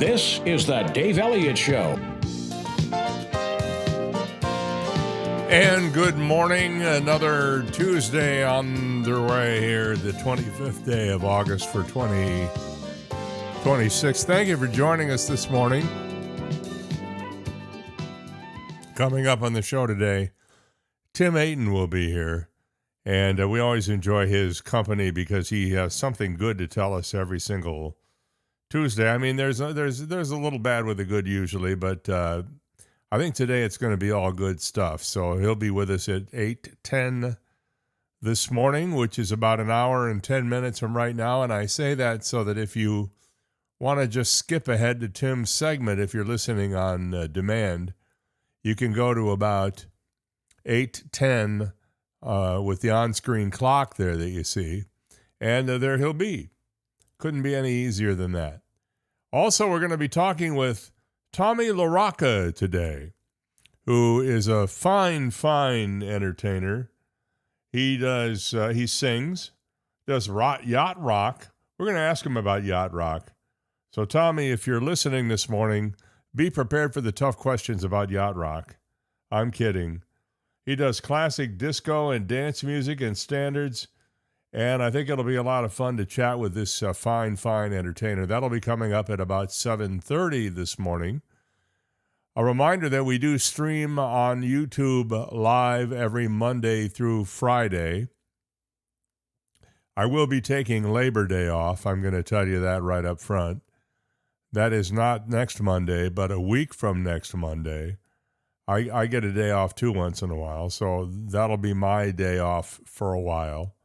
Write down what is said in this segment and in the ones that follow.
This is the Dave Elliott Show. And good morning. Another Tuesday on their way here, the 25th day of August for 2026. Thank you for joining us this morning. Coming up on the show today, Tim Aten will be here. And we always enjoy his company because he has something good to tell us every single Tuesday. I mean, there's a little bad with the good usually, but I think today it's going to be all good stuff. So he'll be with us at 8:10 this morning, which is about an hour and 10 minutes from right now. And I say that so that if you want to just skip ahead to Tim's segment, if you're listening on demand, you can go to about 8:10 with the on-screen clock there that you see, and there he'll be. Couldn't be any easier than that. Also, we're going to be talking with Tommy LaRocca today, who is a fine entertainer. He sings, does yacht rock. We're going to ask him about yacht rock. So, Tommy, if you're listening this morning, be prepared for the tough questions about yacht rock. I'm kidding. He does classic disco and dance music and standards, and I think it'll be a lot of fun to chat with this fine entertainer. That'll be coming up at about 7:30 this morning. A reminder that we do stream on YouTube live every Monday through Friday. I will be taking Labor Day off. I'm going to tell you that right up front. That is not next Monday, but a week from next Monday. I get a day off too once in a while, so that'll be my day off for a while.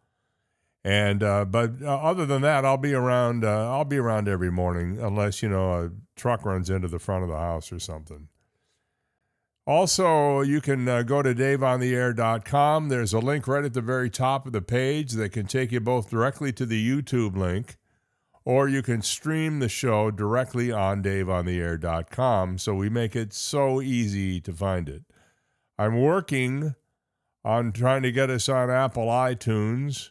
And but other than that, I'll be around. I'll be around every morning, unless a truck runs into the front of the house or something. Also, you can go to DaveOnTheAir.com. There's a link right at the very top of the page that can take you both directly to the YouTube link, or you can stream the show directly on DaveOnTheAir.com. So we make it so easy to find it. I'm working on trying to get us on Apple iTunes.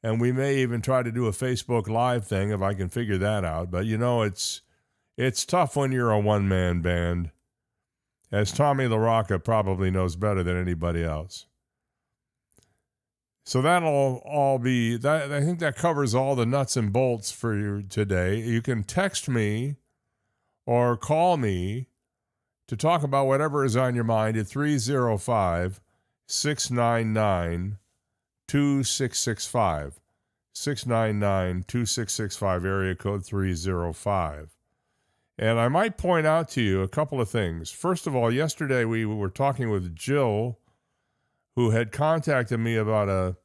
And we may even try to do a Facebook Live thing if I can figure that out. But, it's tough when you're a one-man band, as Tommy LaRocca probably knows better than anybody else. So that'll all be, I think that covers all the nuts and bolts for you today. You can text me or call me to talk about whatever is on your mind at 305-699-2665. 699-2665, area code 305. And I might point out to you a couple of things. First of all, yesterday we were talking with Jill, who had contacted me about a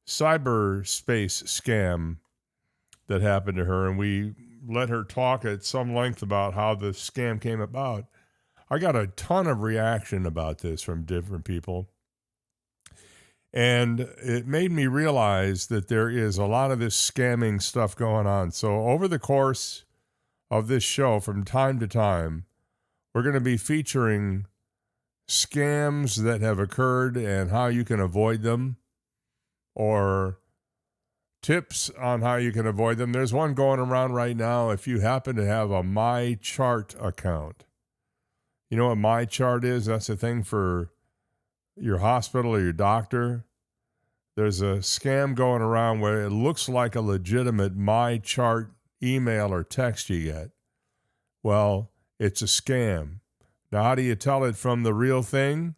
cyberspace scam that happened to her, and we let her talk at some length about how the scam came about. I got a ton of reaction about this from different people. And it made me realize that there is a lot of this scamming stuff going on. So over the course of this show, from time to time, we're going to be featuring scams that have occurred and how you can avoid them, or tips on how you can avoid them. There's one going around right now. If you happen to have a MyChart account, you know what MyChart is? That's a thing for your hospital or your doctor. There's a scam going around where it looks like a legitimate MyChart email or text you get. Well, it's a scam. Now, how do you tell it from the real thing?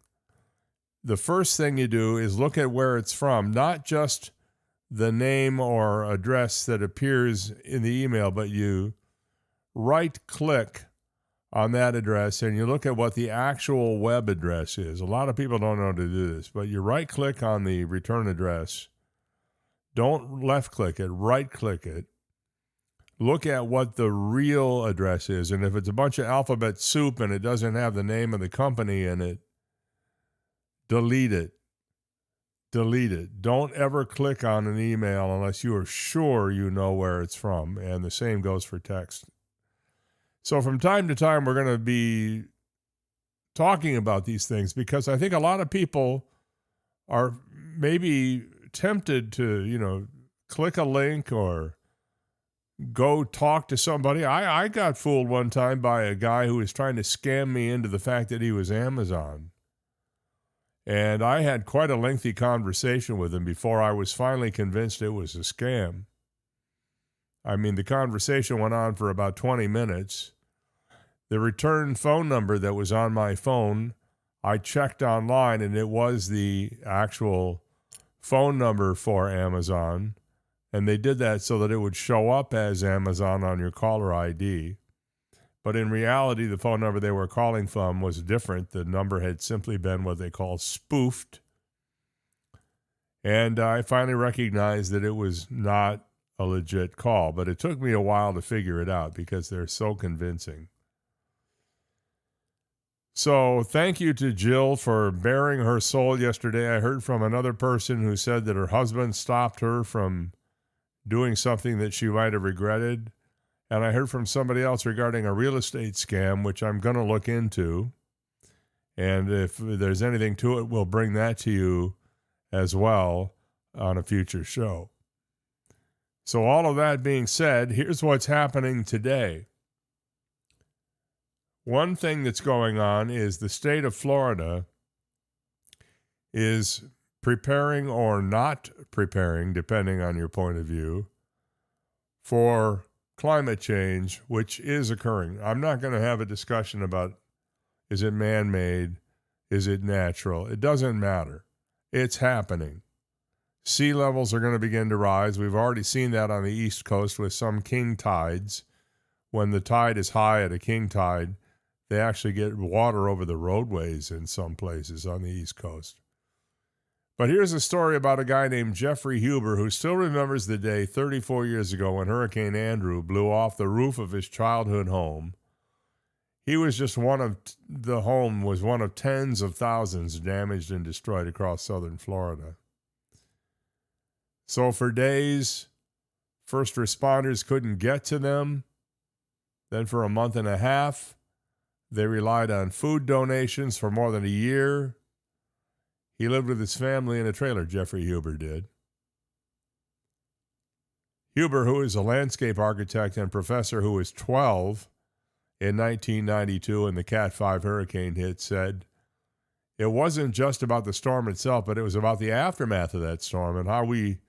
The first thing you do is look at where it's from, not just the name or address that appears in the email, but you right-click on that address, and you look at what the actual web address is. A lot of people don't know how to do this, but you right-click on the return address. Don't left-click it, right-click it. Look at what the real address is, and if it's a bunch of alphabet soup and it doesn't have the name of the company in it, delete it. Delete it. Don't ever click on an email unless you are sure you know where it's from, and the same goes for text. So from time to time, we're going to be talking about these things because I think a lot of people are maybe tempted to, click a link or go talk to somebody. I got fooled one time by a guy who was trying to scam me into the fact that he was Amazon. And I had quite a lengthy conversation with him before I was finally convinced it was a scam. I mean, the conversation went on for about 20 minutes. The return phone number that was on my phone, I checked online, and it was the actual phone number for Amazon. And they did that so that it would show up as Amazon on your caller ID. But in reality, the phone number they were calling from was different. The number had simply been what they call spoofed. And I finally recognized that it was not a legit call. But it took me a while to figure it out because they're so convincing. So thank you to Jill for bearing her soul yesterday. I heard from another person who said that her husband stopped her from doing something that she might have regretted. And I heard from somebody else regarding a real estate scam, which I'm going to look into. And if there's anything to it, we'll bring that to you as well on a future show. So all of that being said, here's what's happening today. One thing that's going on is the state of Florida is preparing or not preparing, depending on your point of view, for climate change, which is occurring. I'm not going to have a discussion about is it man-made, is it natural. It doesn't matter. It's happening. Sea levels are going to begin to rise. We've already seen that on the East Coast with some king tides. When the tide is high at a king tide, they actually get water over the roadways in some places on the East Coast. But here's a story about a guy named Jeffrey Huber who still remembers the day 34 years ago when Hurricane Andrew blew off the roof of his childhood home. He was just one of tens of thousands damaged and destroyed across southern Florida. So for days, first responders couldn't get to them. Then for a month and a half, they relied on food donations for more than a year. He lived with his family in a trailer, Jeffrey Huber did. Huber, who is a landscape architect and professor who was 12 in 1992 when the Cat 5 hurricane hit, said, it wasn't just about the storm itself, but it was about the aftermath of that storm and how we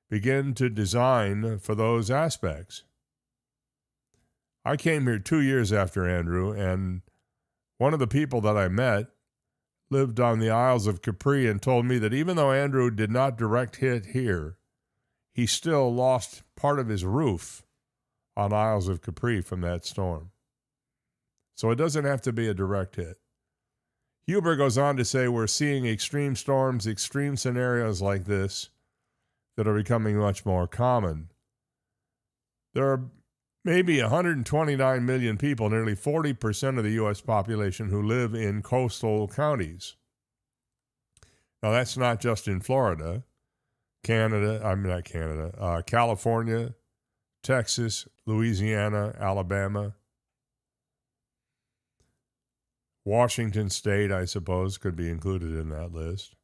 begin to design for those aspects. I came here 2 years after Andrew, and one of the people that I met lived on the Isles of Capri and told me that even though Andrew did not direct hit here, he still lost part of his roof on Isles of Capri from that storm. So it doesn't have to be a direct hit. Huber goes on to say we're seeing extreme storms, extreme scenarios like this that are becoming much more common. There are maybe 129 million people, nearly 40% of the U.S. population, who live in coastal counties. Now, that's not just in Florida, California, Texas, Louisiana, Alabama. Washington State, I suppose, could be included in that list.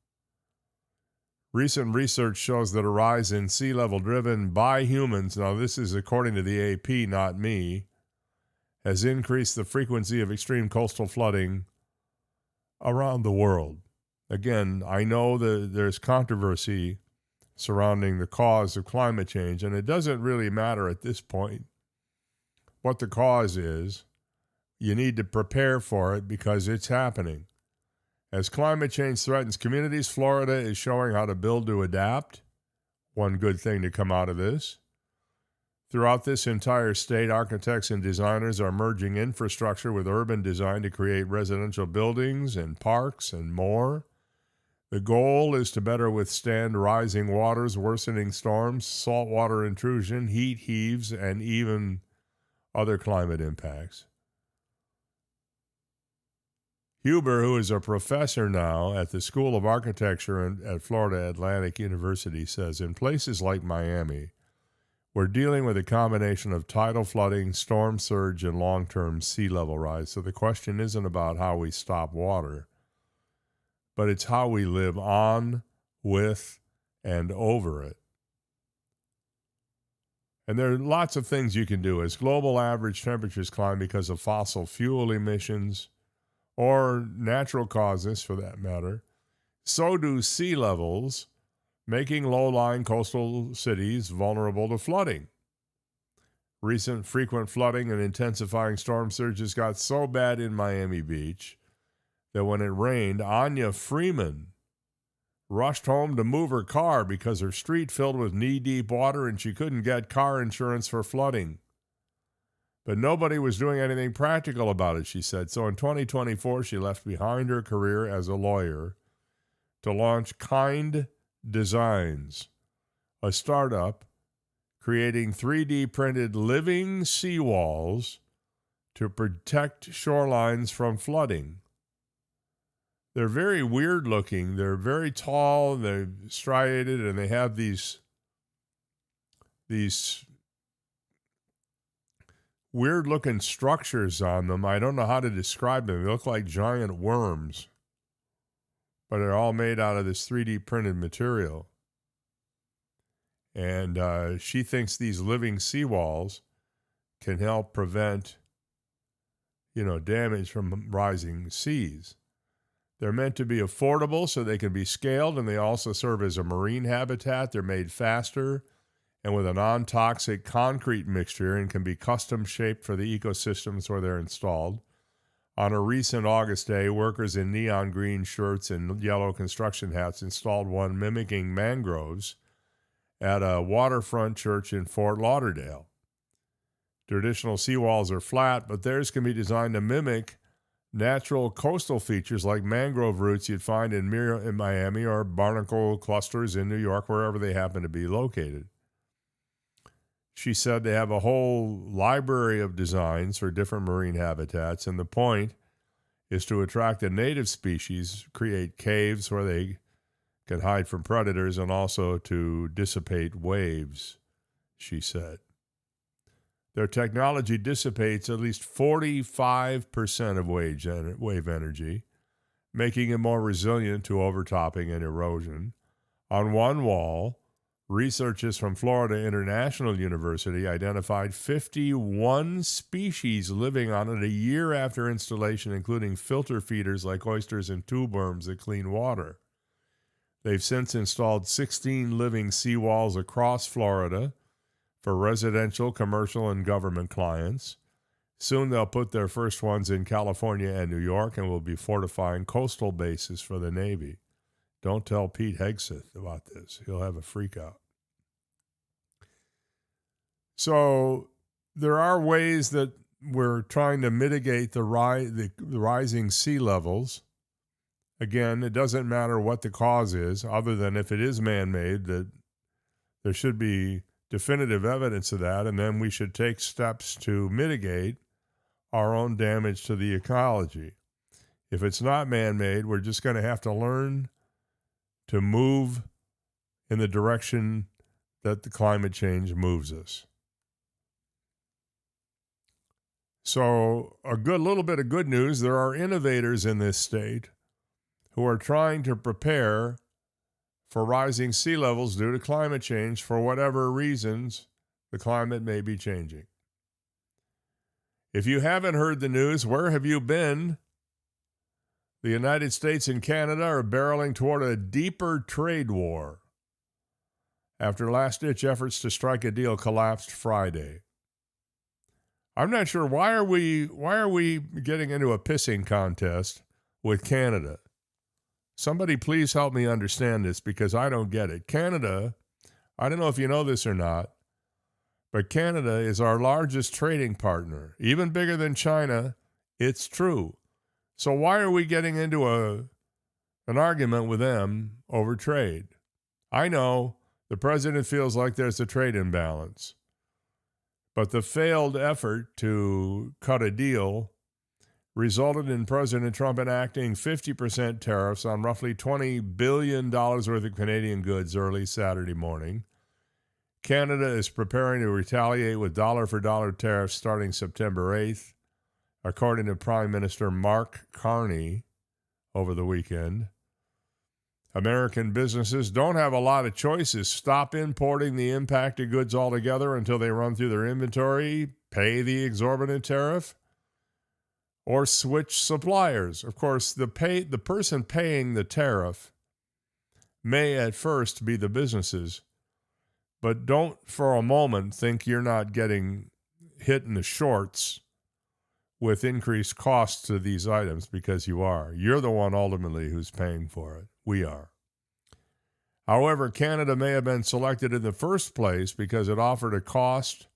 Recent research shows that a rise in sea level driven by humans, now this is according to the AP, not me, has increased the frequency of extreme coastal flooding around the world. Again, I know that there's controversy surrounding the cause of climate change, and it doesn't really matter at this point what the cause is. You need to prepare for it because it's happening. As climate change threatens communities, Florida is showing how to build to adapt. One good thing to come out of this. Throughout this entire state, architects and designers are merging infrastructure with urban design to create residential buildings and parks and more. The goal is to better withstand rising waters, worsening storms, saltwater intrusion, heat heaves, and even other climate impacts. Huber, who is a professor now at the School of Architecture at Florida Atlantic University, says, in places like Miami, we're dealing with a combination of tidal flooding, storm surge, and long-term sea level rise. So the question isn't about how we stop water, but it's how we live on, with, and over it. And there are lots of things you can do. As global average temperatures climb because of fossil fuel emissions or natural causes for that matter, so do sea levels, making low-lying coastal cities vulnerable to flooding. Recent frequent flooding and intensifying storm surges got so bad in Miami Beach that when it rained, Anya Freeman rushed home to move her car because her street filled with knee-deep water and she couldn't get car insurance for flooding. But nobody was doing anything practical about it, she said. So in 2024, she left behind her career as a lawyer to launch Kind Designs, a startup creating 3D printed living seawalls to protect shorelines from flooding. They're very weird looking. They're very tall, they're striated, and they have these weird looking structures on them. I don't know how to describe them. They look like giant worms, but they're all made out of this 3D printed material. And she thinks these living seawalls can help prevent, damage from rising seas. They're meant to be affordable so they can be scaled, and they also serve as a marine habitat. They're made faster and with a non-toxic concrete mixture and can be custom shaped for the ecosystems where they're installed. On a recent August day, workers in neon green shirts and yellow construction hats installed one mimicking mangroves at a waterfront church in Fort Lauderdale. Traditional seawalls are flat, but theirs can be designed to mimic natural coastal features like mangrove roots you'd find in Miami or barnacle clusters in New York, wherever they happen to be located. She said they have a whole library of designs for different marine habitats, and the point is to attract the native species, create caves where they can hide from predators, and also to dissipate waves, she said. Their technology dissipates at least 45% of wave energy, making it more resilient to overtopping and erosion. On one wall, researchers from Florida International University identified 51 species living on it a year after installation, including filter feeders like oysters and tube worms that clean water. They've since installed 16 living seawalls across Florida for residential, commercial, and government clients. Soon they'll put their first ones in California and New York and will be fortifying coastal bases for the Navy. Don't tell Pete Hegseth about this. He'll have a freak out. So there are ways that we're trying to mitigate the rising sea levels. Again, it doesn't matter what the cause is, other than if it is man-made, that there should be definitive evidence of that, and then we should take steps to mitigate our own damage to the ecology. If it's not man-made, we're just going to have to learn to move in the direction that the climate change moves us. So a little bit of good news, there are innovators in this state who are trying to prepare for rising sea levels due to climate change for whatever reasons the climate may be changing. If you haven't heard the news, where have you been? The United States and Canada are barreling toward a deeper trade war after last-ditch efforts to strike a deal collapsed Friday. I'm not sure, why are we getting into a pissing contest with Canada? Somebody please help me understand this, because I don't get it. Canada, I don't know if you know this or not, but Canada is our largest trading partner, even bigger than China. It's true. So why are we getting into an argument with them over trade? I know the president feels like there's a trade imbalance, but the failed effort to cut a deal resulted in President Trump enacting 50% tariffs on roughly $20 billion worth of Canadian goods early Saturday morning. Canada is preparing to retaliate with dollar-for-dollar tariffs starting September 8th, according to Prime Minister Mark Carney over the weekend. American businesses don't have a lot of choices. Stop importing the impacted goods altogether until they run through their inventory, pay the exorbitant tariff, or switch suppliers. Of course, the person paying the tariff may at first be the businesses, but don't for a moment think you're not getting hit in the shorts with increased costs to these items, because you are. You're the one ultimately who's paying for it. We are. However, Canada may have been selected in the first place because it offered a cost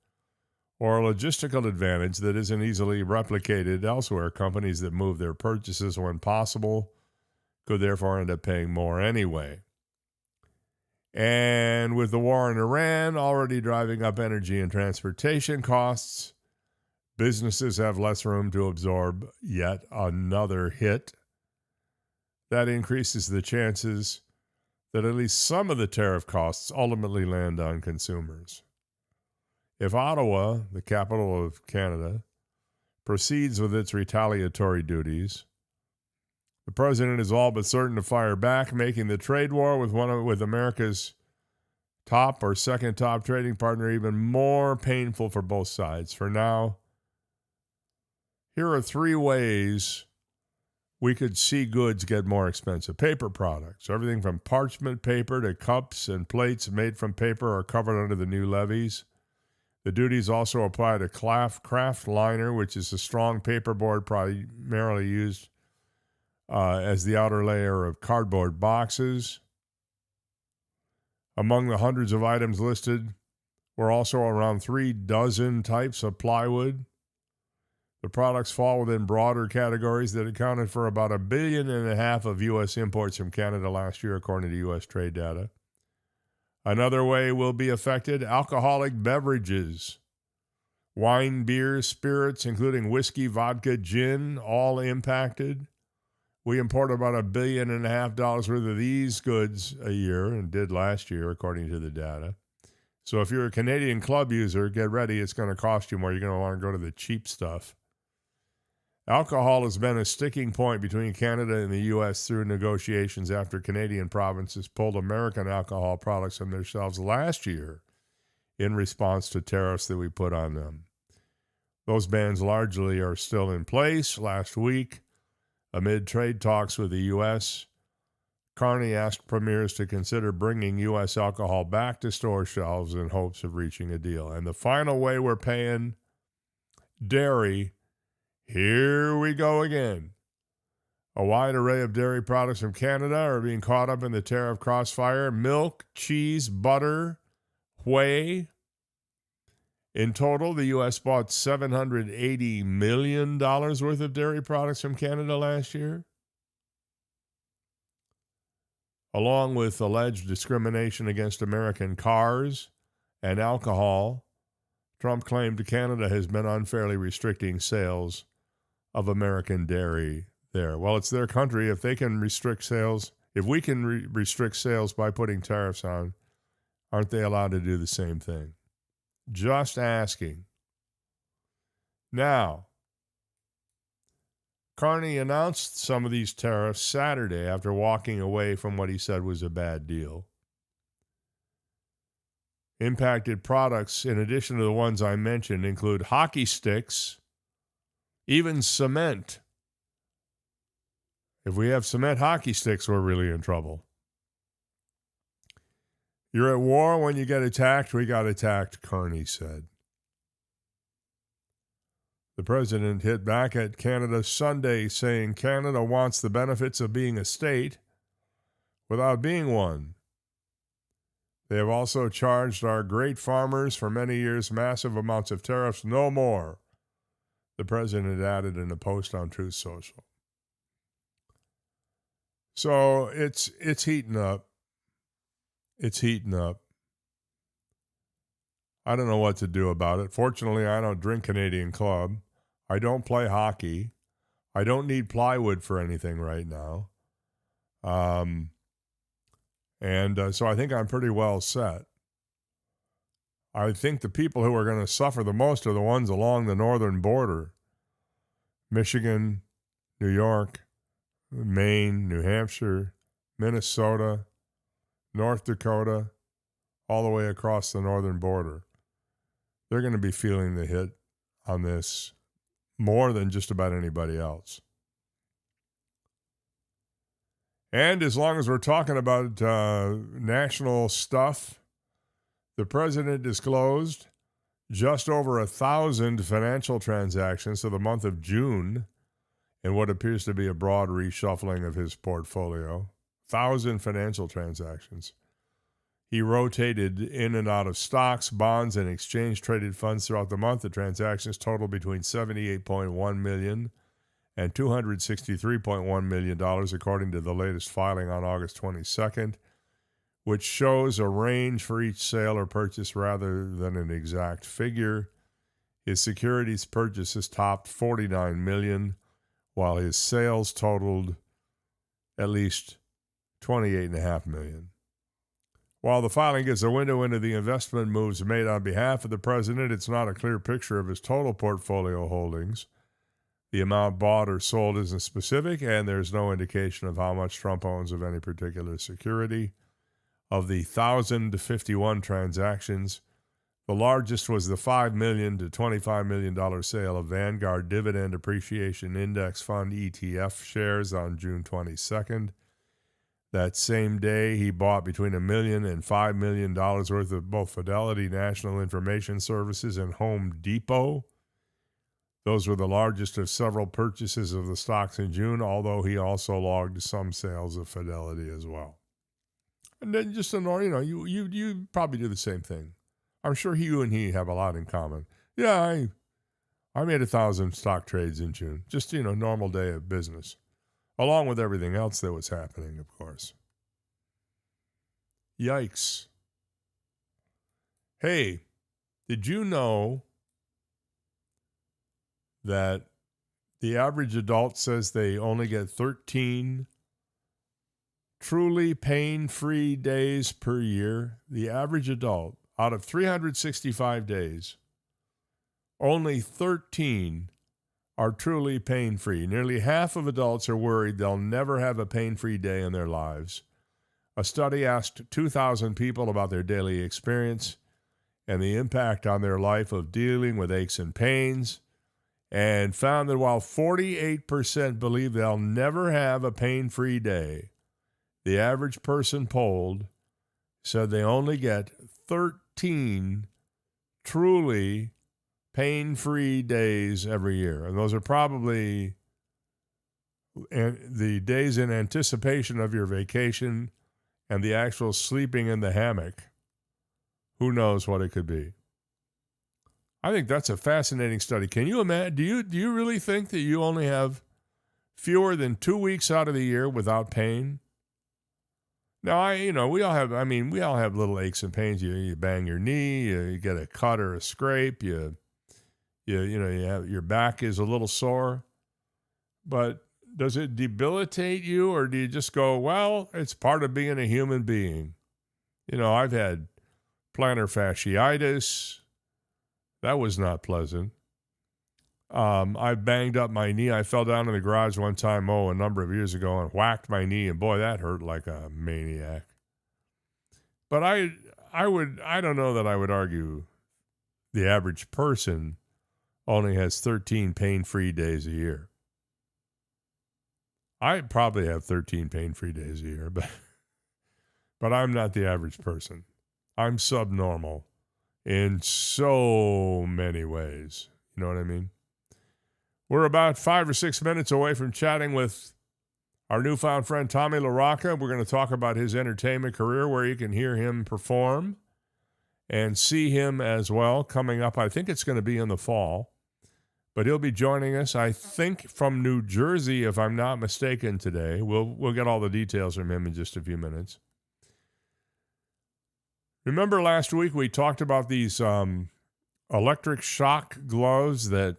or a logistical advantage that isn't easily replicated elsewhere. Companies that move their purchases when possible could therefore end up paying more anyway. And with the war in Iran already driving up energy and transportation costs, businesses have less room to absorb yet another hit. That increases the chances that at least some of the tariff costs ultimately land on consumers. If Ottawa, the capital of Canada, proceeds with its retaliatory duties, the president is all but certain to fire back, making the trade war with America's top or second top trading partner even more painful for both sides. For now, here are 3 ways we could see goods get more expensive. Paper products, everything from parchment paper to cups and plates made from paper are covered under the new levies. The duties also apply to kraft liner, which is a strong paperboard primarily used as the outer layer of cardboard boxes. Among the hundreds of items listed were also around 3 dozen types of plywood. The products fall within broader categories that accounted for about $1.5 billion of U.S. imports from Canada last year, according to U.S. trade data. Another way will be affected: alcoholic beverages. Wine, beer, spirits, including whiskey, vodka, gin, all impacted. We import about $1.5 billion worth of these goods a year, and did last year, according to the data. So if you're a Canadian Club user, get ready. It's going to cost you more. You're going to want to go to the cheap stuff. Alcohol has been a sticking point between Canada and the U.S. through negotiations after Canadian provinces pulled American alcohol products from their shelves last year in response to tariffs that we put on them. Those bans largely are still in place. Last week, amid trade talks with the U.S., Carney asked premiers to consider bringing U.S. alcohol back to store shelves in hopes of reaching a deal. And the final way we're paying: dairy. Here we go again. A wide array of dairy products from Canada are being caught up in the tariff crossfire. Milk, cheese, butter, whey. In total, the U.S. bought $780 million worth of dairy products from Canada last year. Along with alleged discrimination against American cars and alcohol, Trump claimed Canada has been unfairly restricting sales of American dairy there. Well, it's their country. If they can restrict sales, if we can restrict sales by putting tariffs on, aren't they allowed to do the same thing? Just asking. Now, Carney announced some of these tariffs Saturday after walking away from what he said was a bad deal. Impacted products, in addition to the ones I mentioned, include hockey sticks, even cement. If we have cement hockey sticks, we're really in trouble. You're at war when you get attacked. We got attacked, Carney said. The president hit back at Canada Sunday, saying Canada wants the benefits of being a state without being one. They have also charged our great farmers for many years massive amounts of tariffs. No more, the president added in a post on Truth Social. So it's heating up. It's heating up. I don't know what to do about it. Fortunately, I don't drink Canadian Club. I don't play hockey. I don't need plywood for anything right now. So I think I'm pretty well set. I think the people who are going to suffer the most are the ones along the northern border. Michigan, New York, Maine, New Hampshire, Minnesota, North Dakota, all the way across the northern border. They're going to be feeling the hit on this more than just about anybody else. And as long as we're talking about national stuff, the president disclosed just over 1,000 financial transactions for the month of June in what appears to be a broad reshuffling of his portfolio. 1,000 financial transactions. He rotated in and out of stocks, bonds, and exchange-traded funds throughout the month. The transactions total between $78.1 million and $263.1 million, according to the latest filing on August 22nd, which shows a range for each sale or purchase rather than an exact figure. His securities purchases topped $49 million, while his sales totaled at least $28.5 million. While the filing gives a window into the investment moves made on behalf of the president, it's not a clear picture of his total portfolio holdings. The amount bought or sold isn't specific, and there's no indication of how much Trump owns of any particular security. Of the 1,051 transactions, the largest was the $5 million to $25 million sale of Vanguard Dividend Appreciation Index Fund ETF shares on June 22nd. That same day, he bought between $1 million and $5 million worth of both Fidelity National Information Services and Home Depot. Those were the largest of several purchases of the stocks in June, although he also logged some sales of Fidelity as well. And then just you probably do the same thing. I'm sure you and he have a lot in common. Yeah, I made 1,000 stock trades in June. Just, normal day of business. Along with everything else that was happening, of course. Yikes. Hey, did you know that the average adult says they only get 13 truly pain-free days per year? The average adult, out of 365 days, only 13 are truly pain-free. Nearly half of adults are worried they'll never have a pain-free day in their lives. A study asked 2,000 people about their daily experience and the impact on their life of dealing with aches and pains, and found that while 48% believe they'll never have a pain-free day, the average person polled said they only get 13 truly pain-free days every year. And those are probably the days in anticipation of your vacation and the actual sleeping in the hammock. Who knows what it could be? I think that's a fascinating study. Can you imagine? Do you really think that you only have fewer than 2 weeks out of the year without pain? Now, we all have little aches and pains. You bang your knee, you get a cut or a scrape, you have your back is a little sore. But does it debilitate you, or do you just go, well, it's part of being a human being? I've had plantar fasciitis. That was not pleasant. I banged up my knee. I fell down in the garage one time, a number of years ago, and whacked my knee, and boy, that hurt like a maniac. But I don't know that I would argue the average person only has 13 pain-free days a year. I probably have 13 pain-free days a year, but I'm not the average person. I'm subnormal in so many ways. You know what I mean? We're about 5 or 6 minutes away from chatting with our newfound friend Tommy LaRocca. We're going to talk about his entertainment career, where you can hear him perform and see him as well coming up. I think it's going to be in the fall. But he'll be joining us, I think, from New Jersey, if I'm not mistaken, today. We'll get all the details from him in just a few minutes. Remember last week we talked about these electric shock gloves that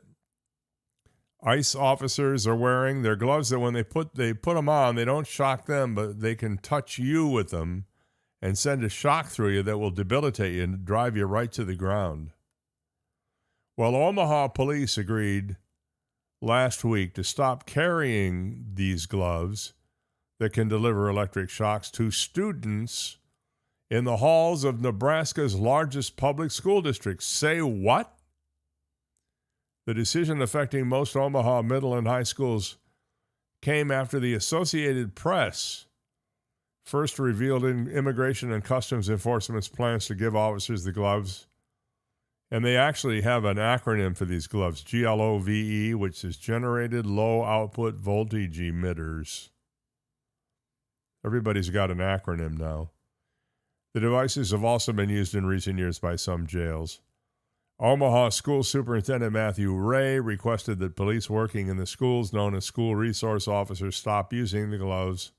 ICE officers are wearing? They're gloves that when they put them on, they don't shock them, but they can touch you with them and send a shock through you that will debilitate you and drive you right to the ground. Well, Omaha police agreed last week to stop carrying these gloves that can deliver electric shocks to students in the halls of Nebraska's largest public school districts. Say what? The decision affecting most Omaha middle and high schools came after the Associated Press first revealed Immigration and Customs Enforcement's plans to give officers the gloves. And they actually have an acronym for these gloves, GLOVE, which is Generated Low Output Voltage Emitters. Everybody's got an acronym now. The devices have also been used in recent years by some jails. Omaha School Superintendent Matthew Ray requested that police working in the schools known as school resource officers stop using the gloves,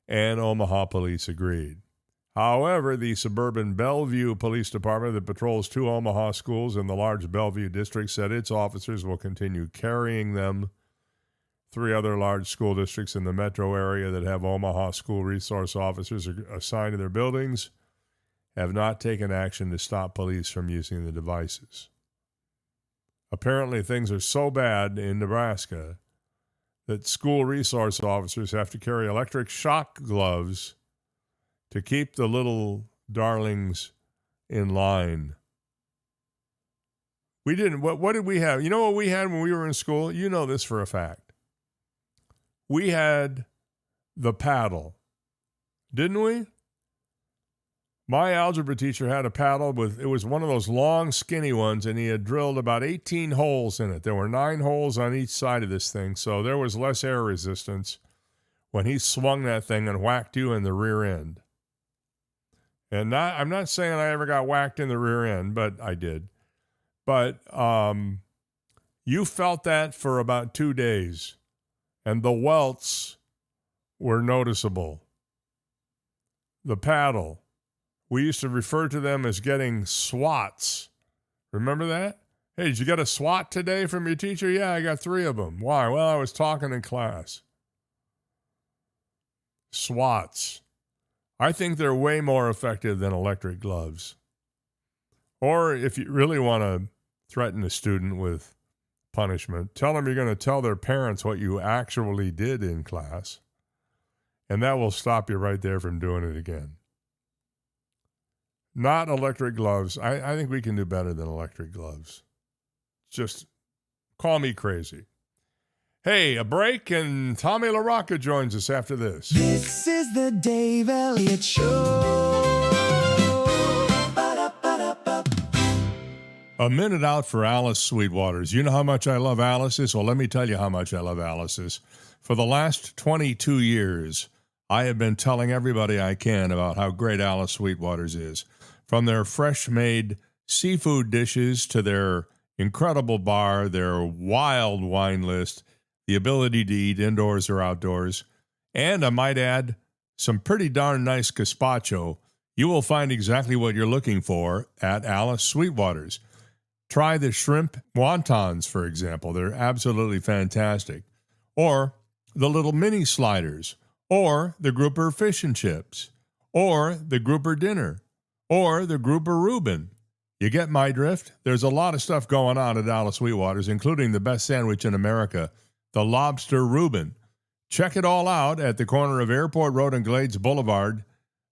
and Omaha police agreed. However, the suburban Bellevue Police Department that patrols 2 Omaha schools in the large Bellevue district said its officers will continue carrying them. 3 other large school districts in the metro area that have Omaha school resource officers assigned to their buildings have not taken action to stop police from using the devices. Apparently, things are so bad in Nebraska that school resource officers have to carry electric shock gloves to keep the little darlings in line. We didn't. What did we have? You know what we had when we were in school? You know this for a fact. We had the paddle, didn't we? My algebra teacher had a paddle it was one of those long, skinny ones, and he had drilled about 18 holes in it. There were 9 holes on each side of this thing, so there was less air resistance when he swung that thing and whacked you in the rear end. And I'm not saying I ever got whacked in the rear end, but I did. But you felt that for about 2 days. And the welts were noticeable. The paddle. We used to refer to them as getting swats. Remember that? Hey, did you get a swat today from your teacher? Yeah, I got 3 of them. Why? Well, I was talking in class. Swats. I think they're way more effective than electric gloves. Or if you really want to threaten a student with punishment, tell them you're going to tell their parents what you actually did in class, and that will stop you right there from doing it again. Not electric gloves. I think we can do better than electric gloves. Just call me crazy. Hey, a break, and Tommy LaRocca joins us after this. This is the Dave Elliott Show. A minute out for Alice Sweetwaters. You know how much I love Alice's? Well, let me tell you how much I love Alice's. For the last 22 years, I have been telling everybody I can about how great Alice Sweetwaters is. From their fresh-made seafood dishes to their incredible bar, their wild wine list, the ability to eat indoors or outdoors, and I might add, some pretty darn nice gazpacho, you will find exactly what you're looking for at Alice Sweetwaters. Try the shrimp wontons, for example. They're absolutely fantastic. Or the little mini sliders, or the grouper fish and chips, or the grouper dinner, or the grouper Reuben. You get my drift? There's a lot of stuff going on at Alice Sweetwaters, including the best sandwich in America, the lobster Reuben. Check it all out at the corner of Airport Road and Glades Boulevard.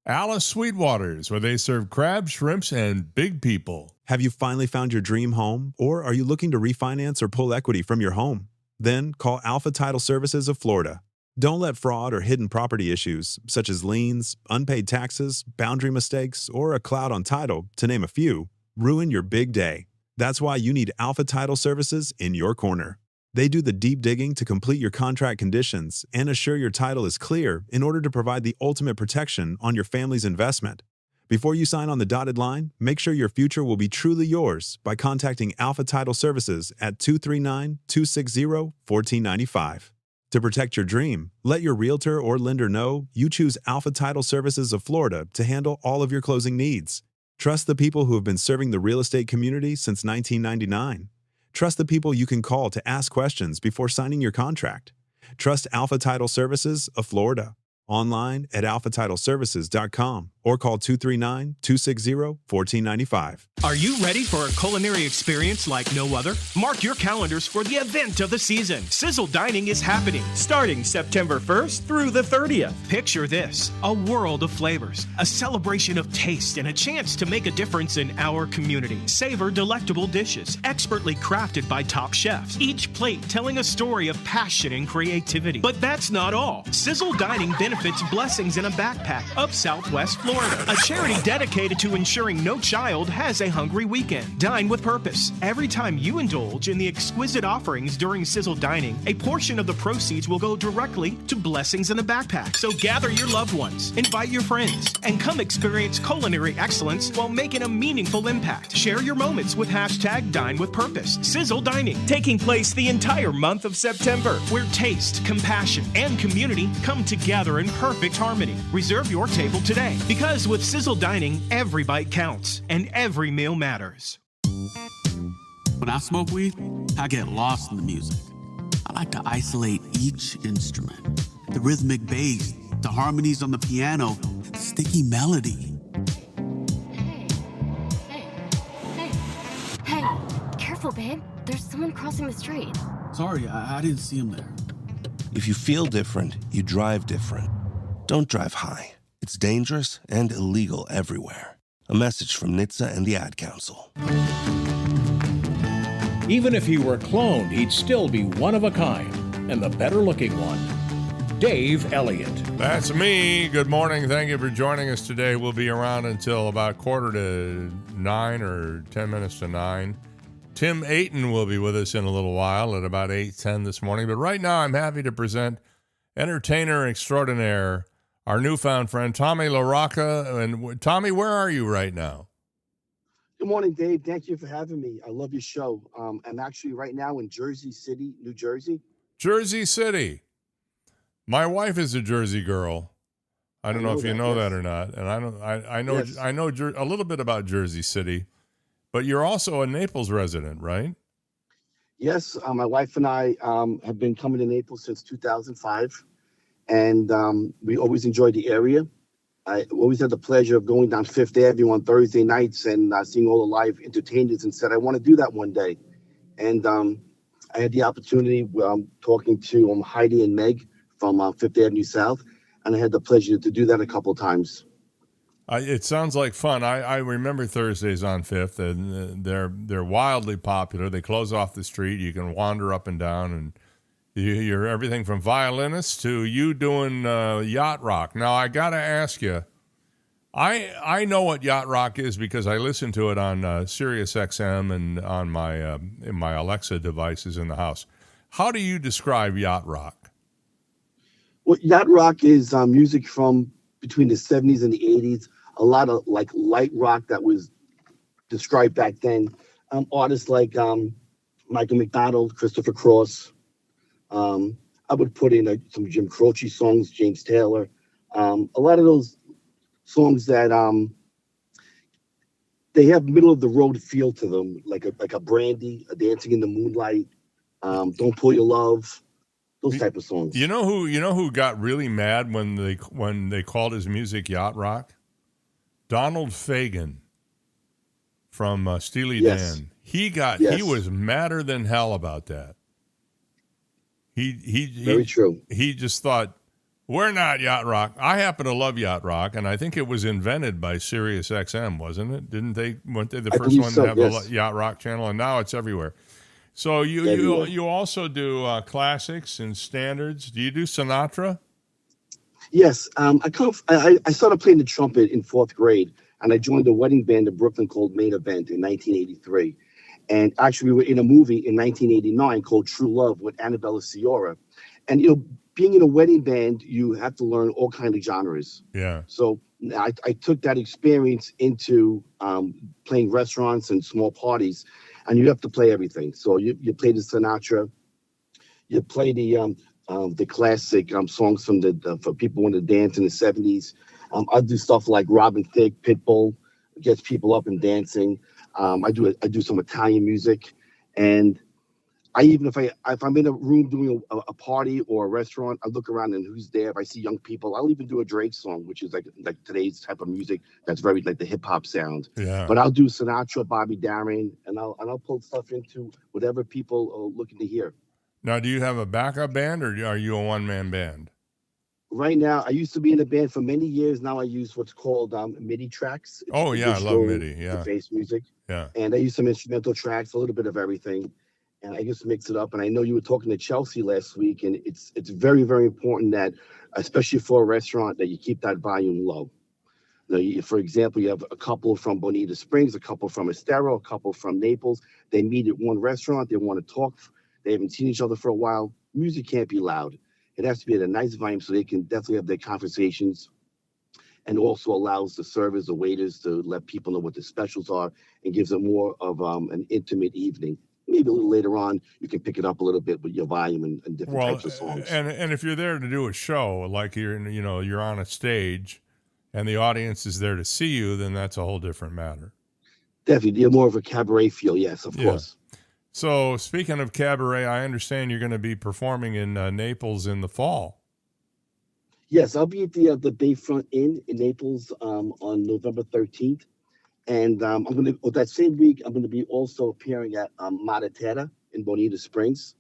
Alice Sweetwaters, where they serve crabs, shrimps, and big people. Have you finally found your dream home, or are you looking to refinance or pull equity from your home? Then call Alpha Title Services of Florida. Don't let fraud or hidden property issues, such as liens, unpaid taxes, boundary mistakes, or a cloud on title, to name a few, ruin your big day. That's why you need Alpha Title Services in your corner. They do the deep digging to complete your contract conditions and assure your title is clear in order to provide the ultimate protection on your family's investment. Before you sign on the dotted line, make sure your future will be truly yours by contacting Alpha Title Services at 239-260-1495. To protect your dream, let your realtor or lender know you choose Alpha Title Services of Florida to handle all of your closing needs. Trust the people who have been serving the real estate community since 1999. Trust the people you can call to ask questions before signing your contract. Trust Alpha Title Services of Florida. Online at alphatitleservices.com or call 239-260-1495. Are you ready for a culinary experience like no other? Mark your calendars for the event of the season. Sizzle Dining is happening starting September 1st through the 30th. Picture this, a world of flavors, a celebration of taste, and a chance to make a difference in our community. Savor delectable dishes, expertly crafted by top chefs, each plate telling a story of passion and creativity. But that's not all. Sizzle Dining benefits Blessings in a Backpack of Southwest Florida, a charity dedicated to ensuring no child has a hungry weekend. Dine with purpose. Every time you indulge in the exquisite offerings during Sizzle Dining, a portion of the proceeds will go directly to Blessings in a Backpack. So gather your loved ones, invite your friends, and come experience culinary excellence while making a meaningful impact. Share your moments with #DineWithPurpose. Sizzle Dining, taking place the entire month of September, where taste, compassion, and community come together in perfect harmony. Reserve your table today, because with Sizzle Dining, every bite counts and every meal matters. When I smoke weed, I get lost in the music. I like to isolate each instrument. The rhythmic bass, the harmonies on the piano, the sticky melody. Hey, careful, babe. There's someone crossing the street. Sorry, I didn't see him there. If you feel different, you drive different. Don't drive high. It's dangerous and illegal everywhere. A message from NHTSA and the Ad Council. Even if he were cloned, he'd still be one of a kind, and the better-looking one. Dave Elliott. That's me. Good morning. Thank you for joining us today. We'll be around until about 8:45 or 10 minutes to 9. Tim Aten will be with us in a little while at about 8:10 this morning. But right now, I'm happy to present entertainer extraordinaire, our newfound friend, Tommy LaRocca. And Tommy, where are you right now? Good morning, Dave. Thank you for having me. I love your show. I'm actually right now in Jersey City, New Jersey. Jersey City. My wife is a Jersey girl. I don't know if you know that or not. And I know a little bit about Jersey City, but you're also a Naples resident, right? Yes, my wife and I have been coming to Naples since 2005, and we always enjoyed the area. I always had the pleasure of going down Fifth Avenue on Thursday nights and seeing all the live entertainers, and said, I want to do that one day. And I had the opportunity talking to Heidi and Meg from Fifth Avenue South, and I had the pleasure to do that a couple times. It sounds like fun. I remember Thursdays on Fifth, and they're wildly popular. They close off the street. You can wander up and down, and you're everything from violinists to you doing yacht rock. Now, I got to ask you, I know what yacht rock is because I listen to it on Sirius XM and on in my Alexa devices in the house. How do you describe yacht rock? Well, yacht rock is music from between the 70s and the 80s. A lot of like light rock that was described back then. Artists like Michael McDonald, Christopher Cross. I would put in some Jim Croce songs, James Taylor. A lot of those songs that they have middle of the road feel to them, like a Brandy, a Dancing in the Moonlight, Don't Pull Your Love, those type of songs. You know who got really mad when they called his music yacht rock? Donald Fagen from Steely Dan. He was madder than hell about that. Very true. He just thought, we're not yacht rock. I happen to love yacht rock, and I think it was invented by Sirius XM, wasn't it? Weren't they the first one to have a yacht rock channel? And now it's everywhere. So you also do classics and standards. Do you do Sinatra? Yes. I started playing the trumpet in 4th grade, and I joined a wedding band in Brooklyn called Main Event in 1983. And actually, we were in a movie in 1989 called True Love with Annabella Sciorra. And, being in a wedding band, you have to learn all kinds of genres. Yeah. So I took that experience into playing restaurants and small parties, and you have to play everything. So you play the Sinatra, you play the classic songs from for people in the dance in the 70s. I do stuff like Robin Thicke, Pitbull, gets people up and dancing. I do some Italian music, and if I'm in a room doing a party or a restaurant, I look around and who's there. If I see young people, I'll even do a Drake song, which is like today's type of music that's very like the hip hop sound. Yeah. But I'll do Sinatra, Bobby Darin, and I'll pull stuff into whatever people are looking to hear. Now, do you have a backup band, or are you a one-man band? Right now, I used to be in a band for many years. Now I use what's called MIDI tracks. It's Oh, yeah, I love MIDI, yeah. Bass music. Yeah. And I use some instrumental tracks, a little bit of everything. And I just mix it up. And I know you were talking to Chelsea last week, and it's very, very important that, especially for a restaurant, that you keep that volume low. For example, you have a couple from Bonita Springs, a couple from Estero, a couple from Naples. They meet at one restaurant. They want to talk. They haven't seen each other for a while. Music can't be loud. It has to be at a nice volume so they can definitely have their conversations, and also allows the servers, the waiters to let people know what the specials are and gives them more of an intimate evening. Maybe a little later on, you can pick it up a little bit with your volume and different types of songs. And if you're there to do a show, like you're on a stage and the audience is there to see you, then that's a whole different matter. Definitely. You're more of a cabaret feel. Yes, of course. So speaking of cabaret, I understand you're going to be performing in Naples in the fall. Yes, I'll be at the Bayfront Inn in Naples on November 13th. And I'm going to, that same week, I'm going to be also appearing at Maratera in Bonita Springs.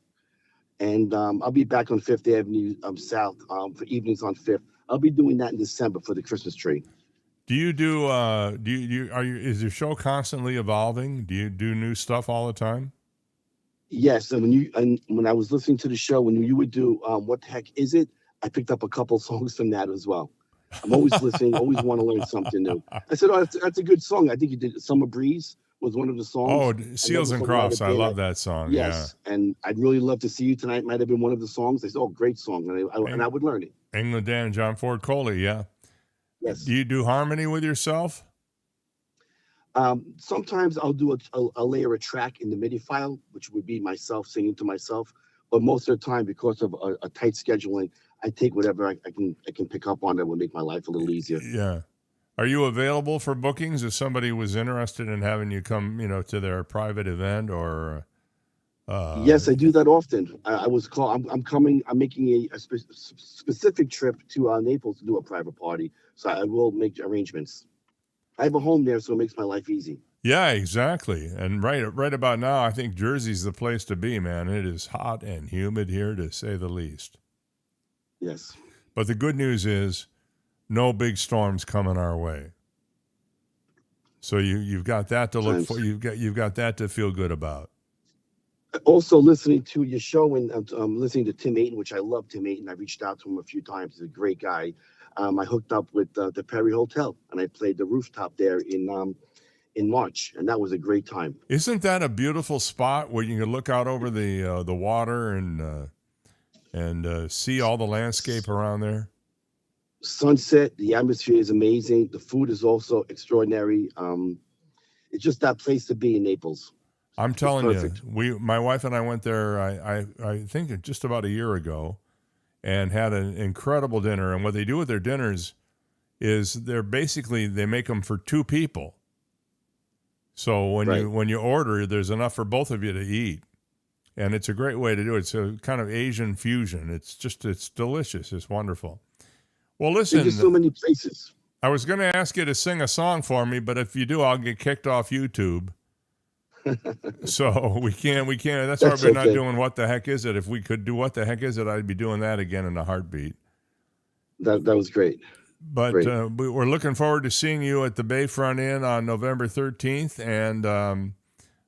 And I'll be back on 5th Avenue South for evenings on 5th. I'll be doing that in December for the Christmas tree. Do you is your show constantly evolving? Do you do new stuff all the time? Yes, and when I was listening to the show, when you would do What the Heck Is It, I picked up a couple songs from that as well. I'm always listening, always want to learn something new. I said, oh, that's a good song. I think you did Summer Breeze was one of the songs. Oh, Seals and Crofts. I love that song. Yes, yeah. And I'd really love to see you tonight. Might have been one of the songs. They said, oh, great song. And I would learn it. England Dan, John Ford Coley, yeah. Yes. Do you do harmony with yourself? Sometimes I'll do I'll layer a track in the MIDI file, which would be myself singing to myself. But most of the time, because of a tight scheduling, I take whatever I can pick up on that will make my life a little easier. Yeah. Are you available for bookings if somebody was interested in having you come, to their private event or? Yes, I do that often. I was called. I'm making a specific trip to Naples to do a private party, so I will make arrangements. I have a home there, so it makes my life easy. Yeah, exactly. And right about now, I think Jersey's the place to be, man. It is hot and humid here, to say the least. Yes. But the good news is, no big storms coming our way. So you've got that to look for. You've got that to feel good about. Also, listening to your show and listening to Tim Aten, which I love Tim Aten. I reached out to him a few times. He's a great guy. I hooked up with the Perry Hotel, and I played the rooftop there in March, and that was a great time. Isn't that a beautiful spot where you can look out over the water and see all the landscape around there? Sunset, the atmosphere is amazing. The food is also extraordinary. It's just that place to be in Naples. I'm telling you, my wife and I went there, I think just about a year ago, and had an incredible dinner. And what they do with their dinners is they make them for two people. So when you order, there's enough for both of you to eat. And it's a great way to do it. It's a kind of Asian fusion. It's delicious. It's wonderful. Well, listen. There's so many places. I was going to ask you to sing a song for me, but if you do, I'll get kicked off YouTube. So we can't. That's why we're not doing What the Heck Is It? If we could do What the Heck Is It, I'd be doing that again in a heartbeat. That was great. But great. We're looking forward to seeing you at the Bayfront Inn on November 13th, and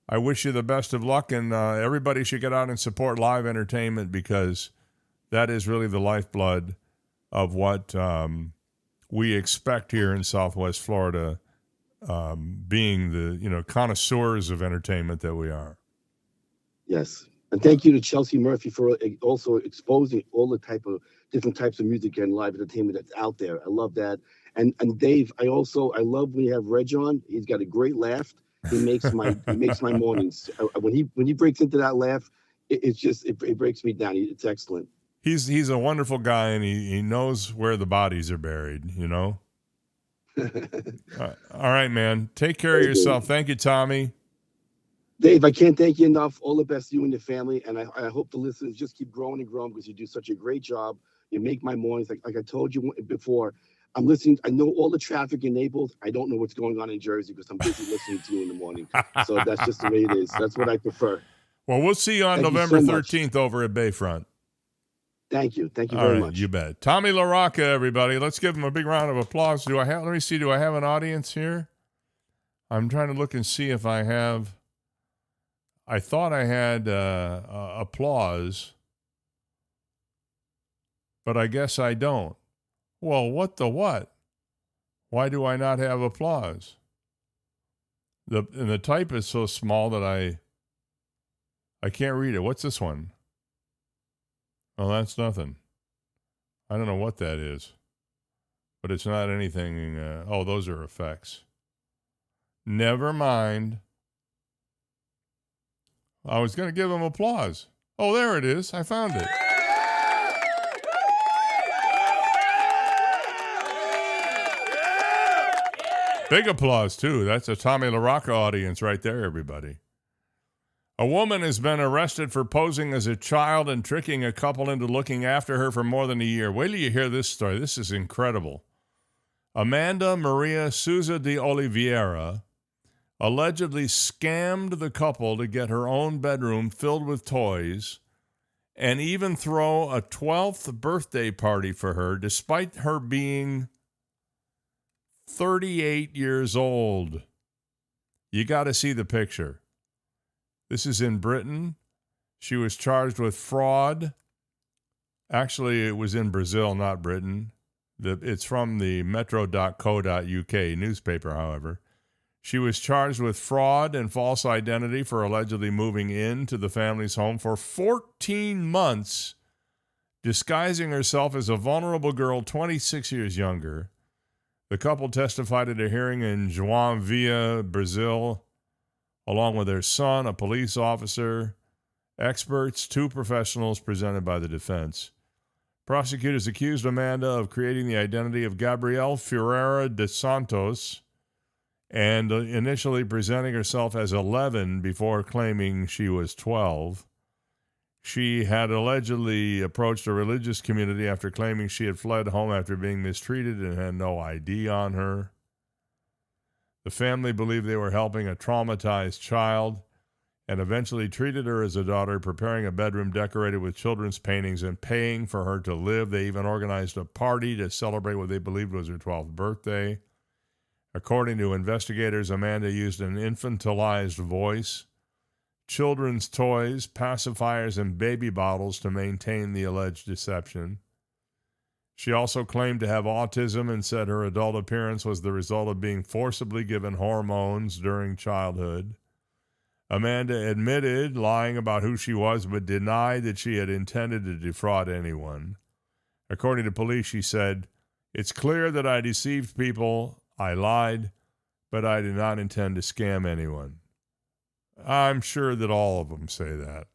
I wish you the best of luck. And everybody should get out and support live entertainment, because that is really the lifeblood of what we expect here in Southwest Florida. Being the connoisseurs of entertainment that we are. Yes, and thank you to Chelsea Murphy for also exposing all the different types of music and live entertainment that's out there. I love that, and Dave, I love when you have Reg on. He's got a great laugh. He makes my mornings. When he breaks into that laugh, it breaks me down. It's excellent. He's a wonderful guy, and he knows where the bodies are buried. All right, man. Take care of yourself. Thank you, Tommy. Dave, I can't thank you enough. All the best to you and your family. And I hope the listeners just keep growing and growing because you do such a great job. You make my mornings. Like I told you before, I'm listening. I know all the traffic in Naples. I don't know what's going on in Jersey because I'm busy listening to you in the morning. So that's just the way it is. That's what I prefer. Well, we'll see you on Thank you November so much. 13th over at Bayfront. Thank you. Thank you All very right, much. you bet. Tommy LaRocca, everybody. Let's give him a big round of applause. Let me see. Do I have an audience here? I'm trying to look and see if I have. I thought I had applause, but I guess I don't. Well, what the what? Why do I not have applause? And the type is so small that I can't read it. What's this one? Oh, that's nothing. I don't know what that is, but it's not anything. Those are effects. Never mind. I was going to give him applause. Oh, there it is. I found it. Big applause, too. That's a Tommy LaRocca audience right there, everybody. A woman has been arrested for posing as a child and tricking a couple into looking after her for more than a year. Wait till you hear this story. This is incredible. Amanda Maria Souza de Oliveira allegedly scammed the couple to get her own bedroom filled with toys and even throw a 12th birthday party for her, despite her being 38 years old. You got to see the picture. This is in Britain. She was charged with fraud. Actually, it was in Brazil, not Britain. It's from the metro.co.uk newspaper, however. She was charged with fraud and false identity for allegedly moving into the family's home for 14 months, disguising herself as a vulnerable girl 26 years younger. The couple testified at a hearing in Joinville, Brazil, along with their son, a police officer, experts, two professionals presented by the defense. Prosecutors accused Amanda of creating the identity of Gabrielle Ferreira de Santos and initially presenting herself as 11 before claiming she was 12. She had allegedly approached a religious community after claiming she had fled home after being mistreated and had no ID on her. The family believed they were helping a traumatized child and eventually treated her as a daughter, preparing a bedroom decorated with children's paintings and paying for her to live. They even organized a party to celebrate what they believed was her 12th birthday. According to investigators, Amanda used an infantilized voice, children's toys, pacifiers, and baby bottles to maintain the alleged deception. She also claimed to have autism and said her adult appearance was the result of being forcibly given hormones during childhood. Amanda admitted lying about who she was, but denied that she had intended to defraud anyone. According to police, she said, "It's clear that I deceived people. I lied, but I did not intend to scam anyone." I'm sure that all of them say that.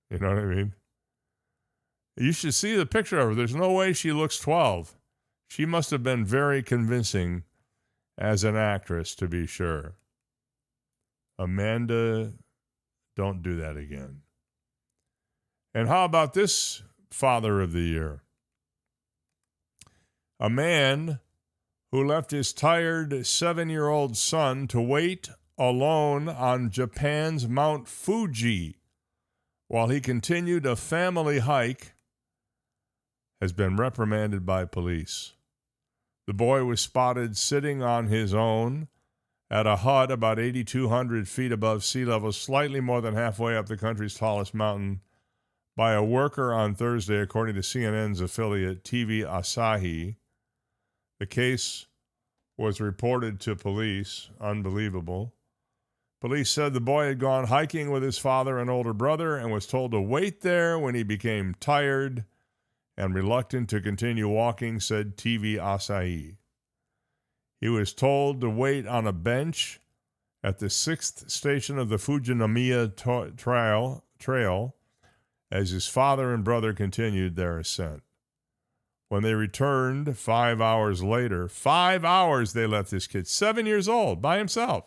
You know what I mean? You should see the picture of her. There's no way she looks 12. She must have been very convincing as an actress, to be sure. Amanda, don't do that again. And how about this Father of the Year? A man who left his tired 7-year-old son to wait alone on Japan's Mount Fuji while he continued a family hike has been reprimanded by police. The boy was spotted sitting on his own at a hut about 8,200 feet above sea level, slightly more than halfway up the country's tallest mountain, by a worker on Thursday, according to CNN's affiliate TV Asahi. The case was reported to police. Unbelievable. Police said the boy had gone hiking with his father and older brother and was told to wait there when he became tired and reluctant to continue walking, said TV Asahi. He was told to wait on a bench at the 6th station of the Fujinomiya trail as his father and brother continued their ascent. When they returned 5 hours later, 5 hours they left this kid, 7 years old, by himself.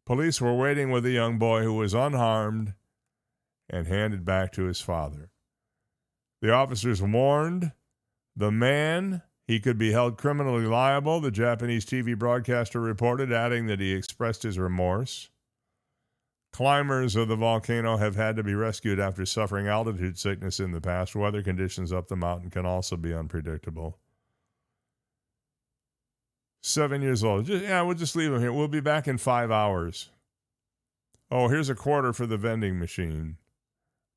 Police were waiting with the young boy who was unharmed and handed back to his father. The officers warned the man he could be held criminally liable, the Japanese TV broadcaster reported, adding that he expressed his remorse. Climbers of the volcano have had to be rescued after suffering altitude sickness in the past. Weather conditions up the mountain can also be unpredictable. 7 years old. We'll just leave him here. We'll be back in 5 hours. Oh, here's a quarter for the vending machine,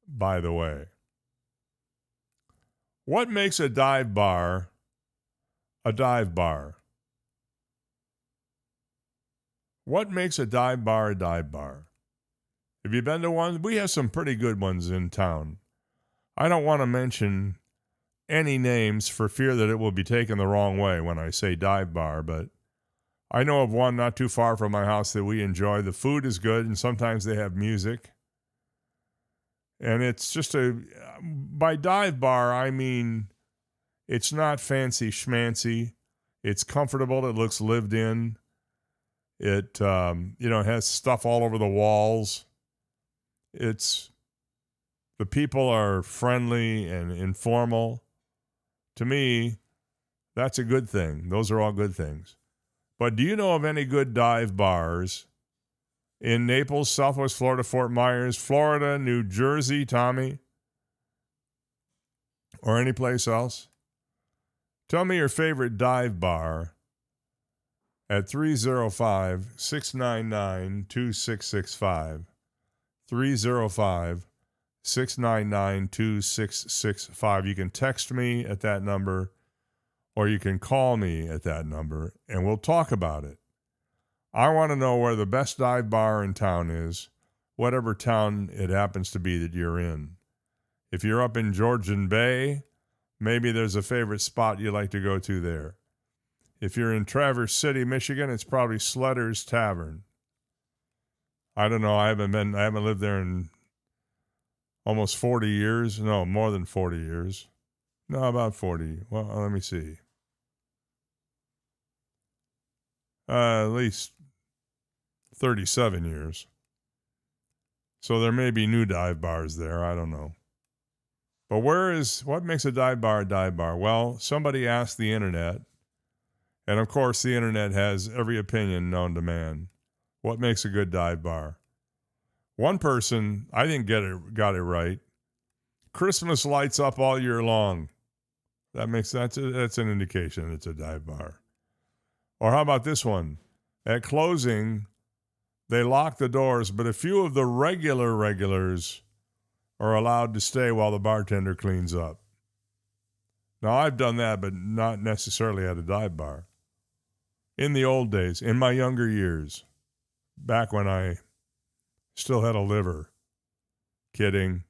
by the way. What makes a dive bar a dive bar? What makes a dive bar a dive bar? Have you been to one? We have some pretty good ones in town. I don't want to mention any names for fear that it will be taken the wrong way when I say dive bar, but I know of one not too far from my house that we enjoy. The food is good, and sometimes they have music. And it's just by dive bar, I mean, it's not fancy schmancy. It's comfortable. It looks lived in. It, has stuff all over the walls. The people are friendly and informal. To me, that's a good thing. Those are all good things. But do you know of any good dive bars in Naples, Southwest Florida, Fort Myers, Florida, New Jersey, Tommy, or any place else? Tell me your favorite dive bar at 305-699-2665. 305-699-2665. You can text me at that number, or you can call me at that number, and we'll talk about it. I want to know where the best dive bar in town is, whatever town it happens to be that you're in. If you're up in Georgian Bay, maybe there's a favorite spot you like to go to there. If you're in Traverse City, Michigan, it's probably Sletter's Tavern. I don't know. I haven't lived there in almost 40 years. No, more than 40 years. No, about 40. Well, let me see. At least 37 years. So there may be new dive bars there. I don't know. But what makes a dive bar a dive bar? Well, somebody asked the internet, and of course the internet has every opinion known to man. What makes a good dive bar? One person, I think, got it right. Christmas lights up all year long. That's an indication it's a dive bar. Or how about this one? At closing, they lock the doors, but a few of the regulars are allowed to stay while the bartender cleans up. Now, I've done that, but not necessarily at a dive bar. In the old days, in my younger years, back when I still had a liver. Kidding.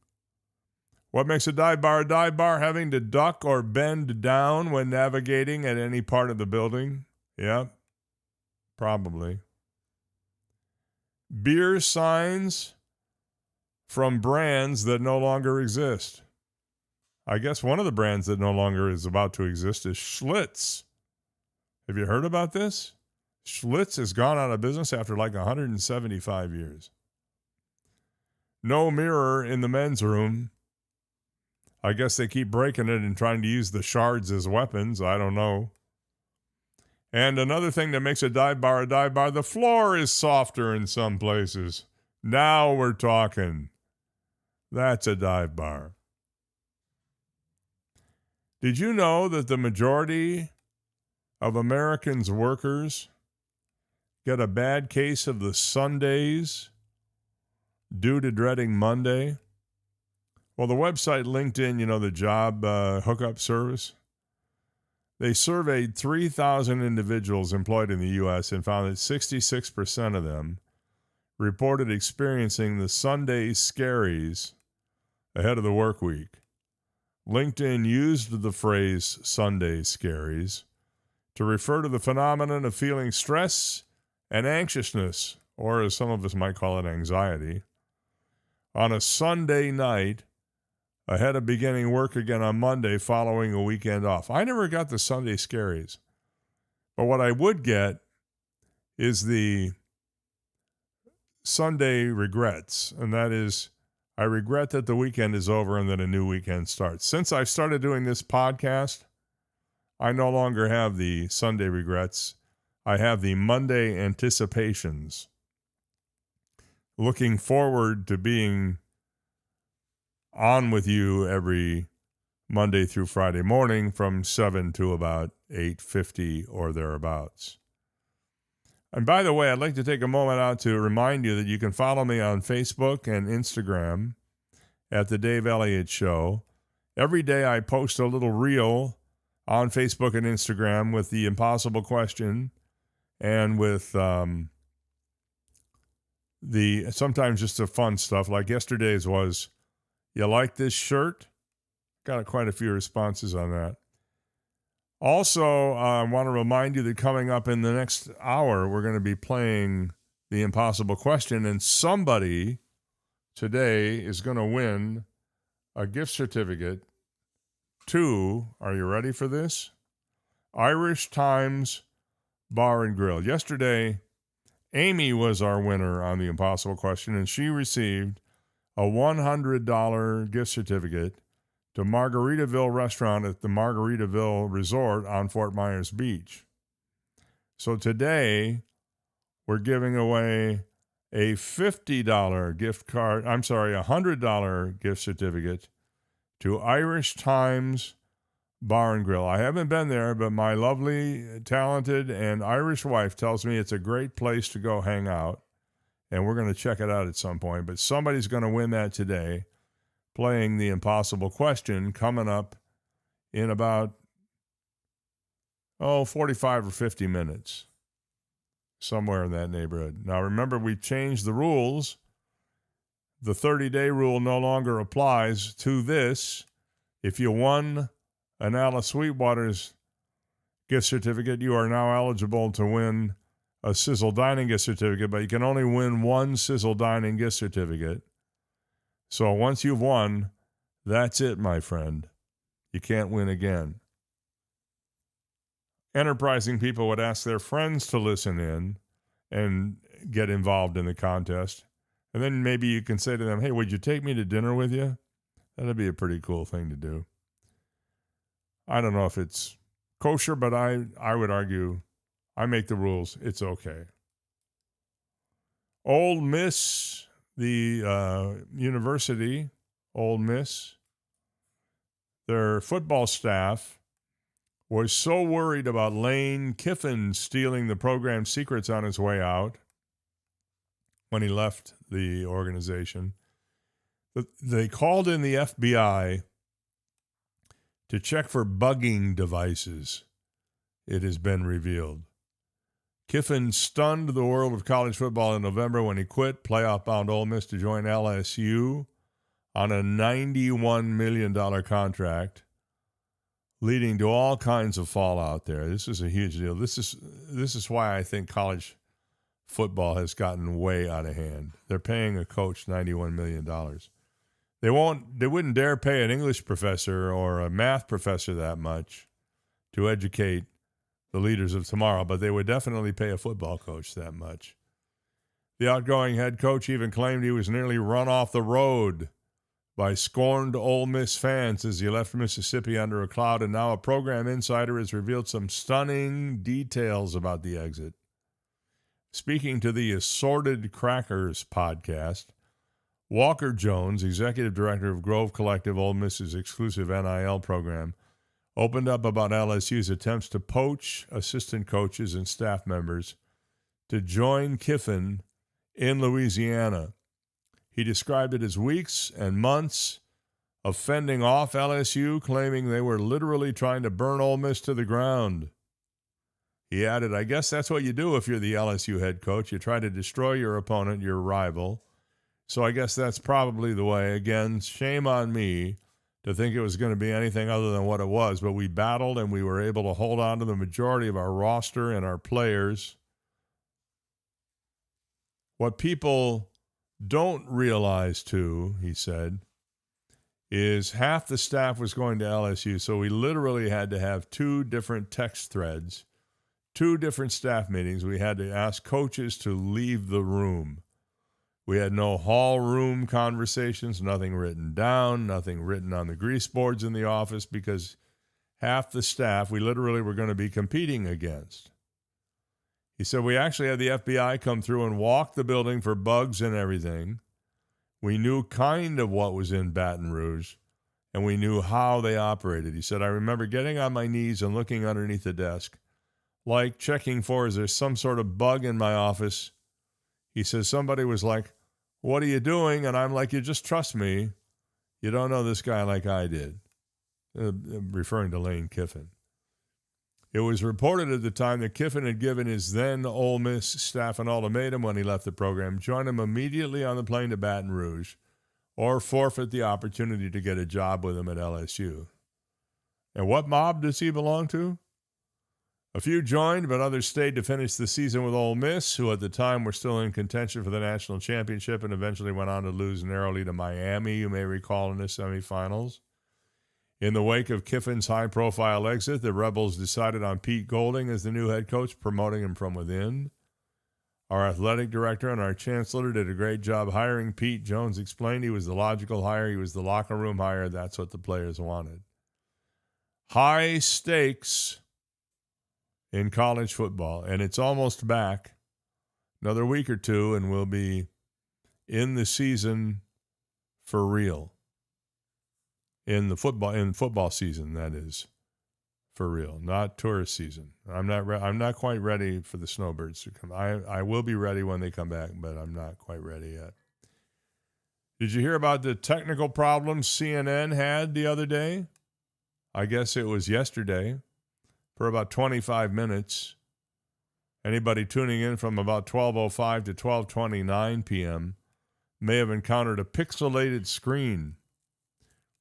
What makes a dive bar a dive bar? Having to duck or bend down when navigating at any part of the building? Yeah, probably. Beer signs from brands that no longer exist. I guess one of the brands that no longer is about to exist is Schlitz. Have you heard about this? Schlitz has gone out of business after like 175 years. No mirror in the men's room. I guess they keep breaking it and trying to use the shards as weapons. I don't know. And another thing that makes a dive bar, the floor is softer in some places. Now we're talking. That's a dive bar. Did you know that the majority of Americans' workers get a bad case of the Sundays due to dreading Monday? Well, the website LinkedIn, the job hookup service, they surveyed 3,000 individuals employed in the U.S. and found that 66% of them reported experiencing the Sunday scaries ahead of the work week. LinkedIn used the phrase Sunday scaries to refer to the phenomenon of feeling stress and anxiousness, or as some of us might call it, anxiety, on a Sunday night ahead of beginning work again on Monday following a weekend off. I never got the Sunday scaries. But what I would get is the Sunday regrets, and that is I regret that the weekend is over and that a new weekend starts. Since I started doing this podcast, I no longer have the Sunday regrets. I have the Monday anticipations. Looking forward to being on with you every Monday through Friday morning from 7 to about 8:50 or thereabouts. And by the way, I'd like to take a moment out to remind you that you can follow me on Facebook and Instagram at The Dave Elliott Show. Every day I post a little reel on Facebook and Instagram with the impossible question and with the sometimes just the fun stuff. Like yesterday's was, you like this shirt? Got quite a few responses on that. Also, I want to remind you that coming up in the next hour, we're going to be playing the impossible question, and somebody today is going to win a gift certificate to, are you ready for this? Irish Times Bar and Grill. Yesterday, Amy was our winner on the impossible question, and she received a $100 gift certificate to Margaritaville Restaurant at the Margaritaville Resort on Fort Myers Beach. So today, we're giving away a $50 gift card, a $100 gift certificate to Irish Times Bar and Grill. I haven't been there, but my lovely, talented, and Irish wife tells me it's a great place to go hang out, and we're going to check it out at some point. But somebody's going to win that today, playing the impossible question coming up in about, 45 or 50 minutes, somewhere in that neighborhood. Now, remember, we changed the rules. The 30-day rule no longer applies to this. If you won an Alice Sweetwater's gift certificate, you are now eligible to win a Sizzle Dining gift certificate, but you can only win one Sizzle Dining gift certificate. So once you've won, that's it, my friend. You can't win again. Enterprising people would ask their friends to listen in and get involved in the contest. And then maybe you can say to them, hey, would you take me to dinner with you? That'd be a pretty cool thing to do. I don't know if it's kosher, but I would argue I make the rules. It's okay. Ole Miss, the university, Ole Miss, their football staff was so worried about Lane Kiffin stealing the program secrets on his way out when he left the organization that they called in the FBI to check for bugging devices, it has been revealed. Kiffin stunned the world of college football in November when he quit playoff-bound Ole Miss to join LSU on a $91 million contract, leading to all kinds of fallout there. This is a huge deal. This is why I think college football has gotten way out of hand. They're paying a coach $91 million. They wouldn't dare pay an English professor or a math professor that much to educate the leaders of tomorrow, but they would definitely pay a football coach that much. The outgoing head coach even claimed he was nearly run off the road by scorned Ole Miss fans as he left Mississippi under a cloud, and now a program insider has revealed some stunning details about the exit. Speaking to the Assorted Crackers podcast, Walker Jones, executive director of Grove Collective, Ole Miss's exclusive NIL program, opened up about LSU's attempts to poach assistant coaches and staff members to join Kiffin in Louisiana. He described it as weeks and months of fending off LSU, claiming they were literally trying to burn Ole Miss to the ground. He added, I guess that's what you do if you're the LSU head coach. You try to destroy your opponent, your rival. So I guess that's probably the way. Again, shame on me to think it was going to be anything other than what it was, but we battled and we were able to hold on to the majority of our roster and our players. What people don't realize, too, he said, is half the staff was going to LSU, so we literally had to have 2 different text threads, 2 different staff meetings. We had to ask coaches to leave the room. We had no hall room conversations, nothing written down, nothing written on the grease boards in the office, because half the staff we literally were going to be competing against. He said, we actually had the FBI come through and walk the building for bugs and everything. We knew kind of what was in Baton Rouge, and we knew how they operated. He said, I remember getting on my knees and looking underneath the desk, like checking for, is there some sort of bug in my office? He says, somebody was like, what are you doing? And I'm like, you just trust me. You don't know this guy like I did. Referring to Lane Kiffin. It was reported at the time that Kiffin had given his then Ole Miss staff an ultimatum when he left the program: join him immediately on the plane to Baton Rouge or forfeit the opportunity to get a job with him at LSU. And what mob does he belong to? A few joined, but others stayed to finish the season with Ole Miss, who at the time were still in contention for the national championship and eventually went on to lose narrowly to Miami, you may recall, in the semifinals. In the wake of Kiffin's high-profile exit, the Rebels decided on Pete Golding as the new head coach, promoting him from within. Our athletic director and our chancellor did a great job hiring Pete. Jones explained he was the logical hire. He was the locker room hire. That's what the players wanted. High stakes in college football, and it's almost back. Another week or two, and we'll be in the season for real. In football season, that is, for real, not tourist season. I'm not quite ready for the snowbirds to come. I will be ready when they come back, but I'm not quite ready yet. Did you hear about the technical problems CNN had the other day? I guess it was yesterday, for about 25 minutes. Anybody tuning in from about 12:05 to 12:29 p.m. may have encountered a pixelated screen.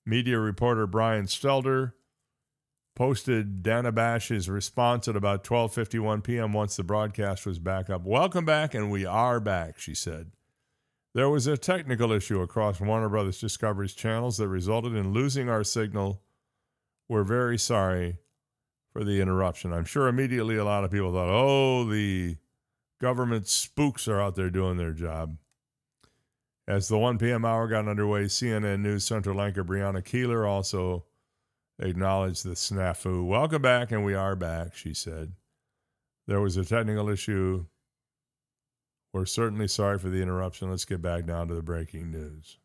Media reporter Brian Stelter posted Dana Bash's response at about 12:51 p.m. once the broadcast was back up. Welcome back, and we are back, she said. There was a technical issue across Warner Brothers Discovery's channels that resulted in losing our signal. We're very sorry for the interruption. I'm sure immediately a lot of people thought, oh, the government spooks are out there doing their job. As the 1 p.m. hour got underway, CNN News Central anchor Brianna Keeler also acknowledged the snafu. Welcome back, and we are back, she said. There was a technical issue. We're certainly sorry for the interruption. Let's get back down to the breaking news.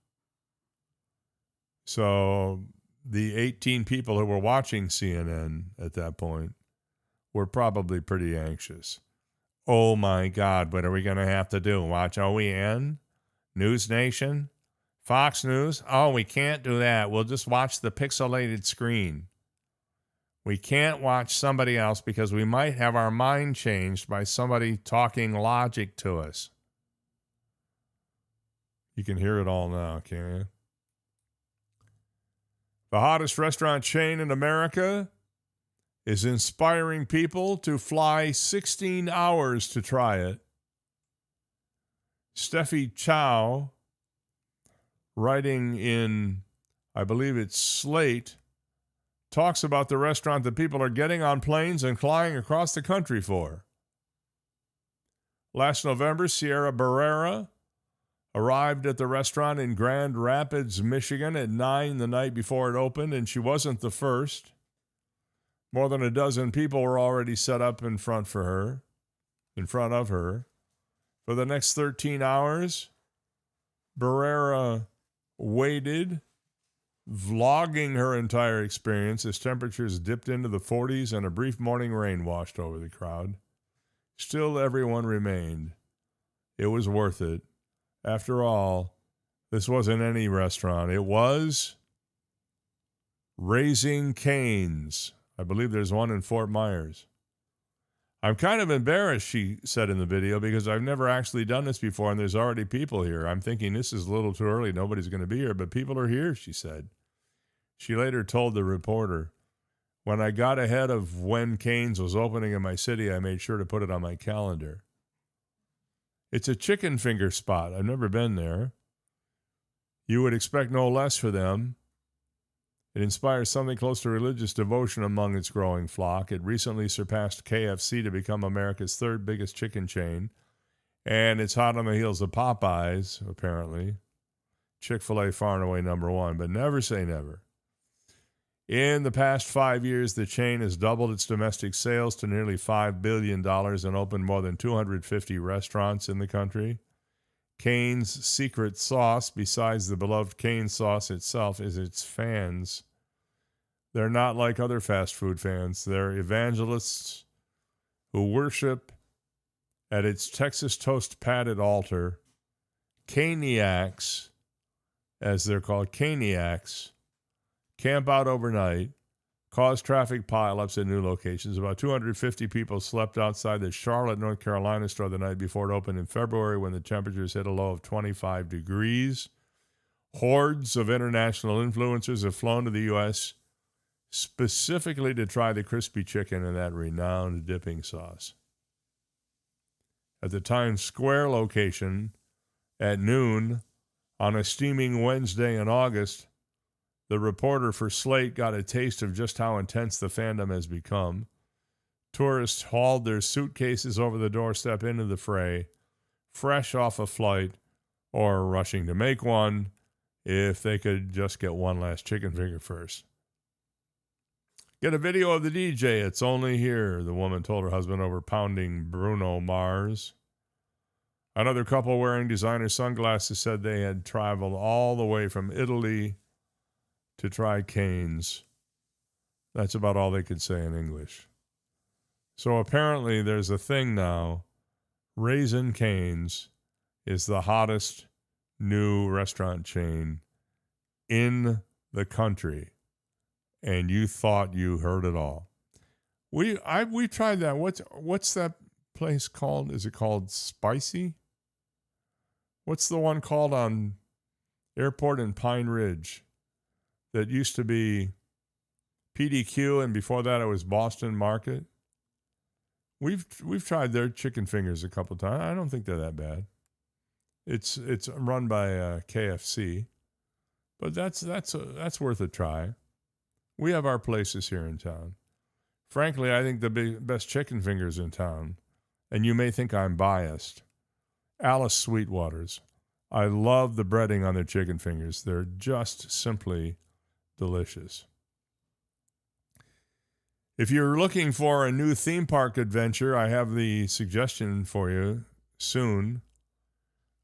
So the 18 people who were watching CNN at that point were probably pretty anxious. Oh, my God, what are we going to have to do? Watch OEN? News Nation? Fox News? Oh, we can't do that. We'll just watch the pixelated screen. We can't watch somebody else because we might have our mind changed by somebody talking logic to us. You can hear it all now, can't you? The hottest restaurant chain in America is inspiring people to fly 16 hours to try it. Steffi Chow, writing in, I believe it's Slate, talks about the restaurant that people are getting on planes and flying across the country for. Last November, Sierra Barrera arrived at the restaurant in Grand Rapids, Michigan at 9 the night before it opened, and she wasn't the first. More than a dozen people were already set up in front of her. For the next 13 hours, Barrera waited, vlogging her entire experience as temperatures dipped into the 40s and a brief morning rain washed over the crowd. Still, everyone remained. It was worth it. After all, this wasn't any restaurant. It was Raising Cane's. I believe there's one in Fort Myers. I'm kind of embarrassed, she said in the video, because I've never actually done this before, and there's already people here. I'm thinking this is a little too early. Nobody's going to be here, but people are here, she said. She later told the reporter, when I got ahead of when Cane's was opening in my city, I made sure to put it on my calendar. It's a chicken finger spot. I've never been there. You would expect no less for them. It inspires something close to religious devotion among its growing flock. It recently surpassed KFC to become America's third biggest chicken chain And it's hot on the heels of Popeyes, apparently. Chick-fil-A far and away number one, but never say never. In the past 5 years, the chain has doubled its domestic sales to nearly $5 billion and opened more than 250 restaurants in the country. Cane's secret sauce, besides the beloved Cane sauce itself, is its fans. They're not like other fast food fans. They're evangelists who worship at its Texas toast padded altar. Caniacs, as they're called, Caniacs, camp out overnight, cause traffic pileups at new locations. About 250 people slept outside the Charlotte, North Carolina store the night before it opened in February when the temperatures hit a low of 25 degrees. Hordes of international influencers have flown to the U.S. specifically to try the crispy chicken and that renowned dipping sauce. At the Times Square location at noon on a steaming Wednesday in August, the reporter for Slate got a taste of just how intense the fandom has become. Tourists hauled their suitcases over the doorstep into the fray, fresh off a flight or rushing to make one if they could just get one last chicken finger first. Get a video of the DJ. It's only here, the woman told her husband over pounding Bruno Mars. Another couple wearing designer sunglasses said they had traveled all the way from Italy to try Cane's. That's about all they could say in English. So apparently there's a thing now. Raising Cane's is the hottest new restaurant chain in the country. And you thought you heard it all. We tried that. What's that place called? Is it called Spicy? What's the one called on Airport in Pine Ridge that used to be PDQ, and before that it was Boston Market? We've tried their chicken fingers a couple times. I don't think they're that bad. It's run by KFC, but that's worth a try. We have our places here in town. Frankly, I think the best chicken fingers in town, and you may think I'm biased, Alice Sweetwater's. I love the breading on their chicken fingers. They're just simply delicious. If you're looking for a new theme park adventure, I have the suggestion for you soon.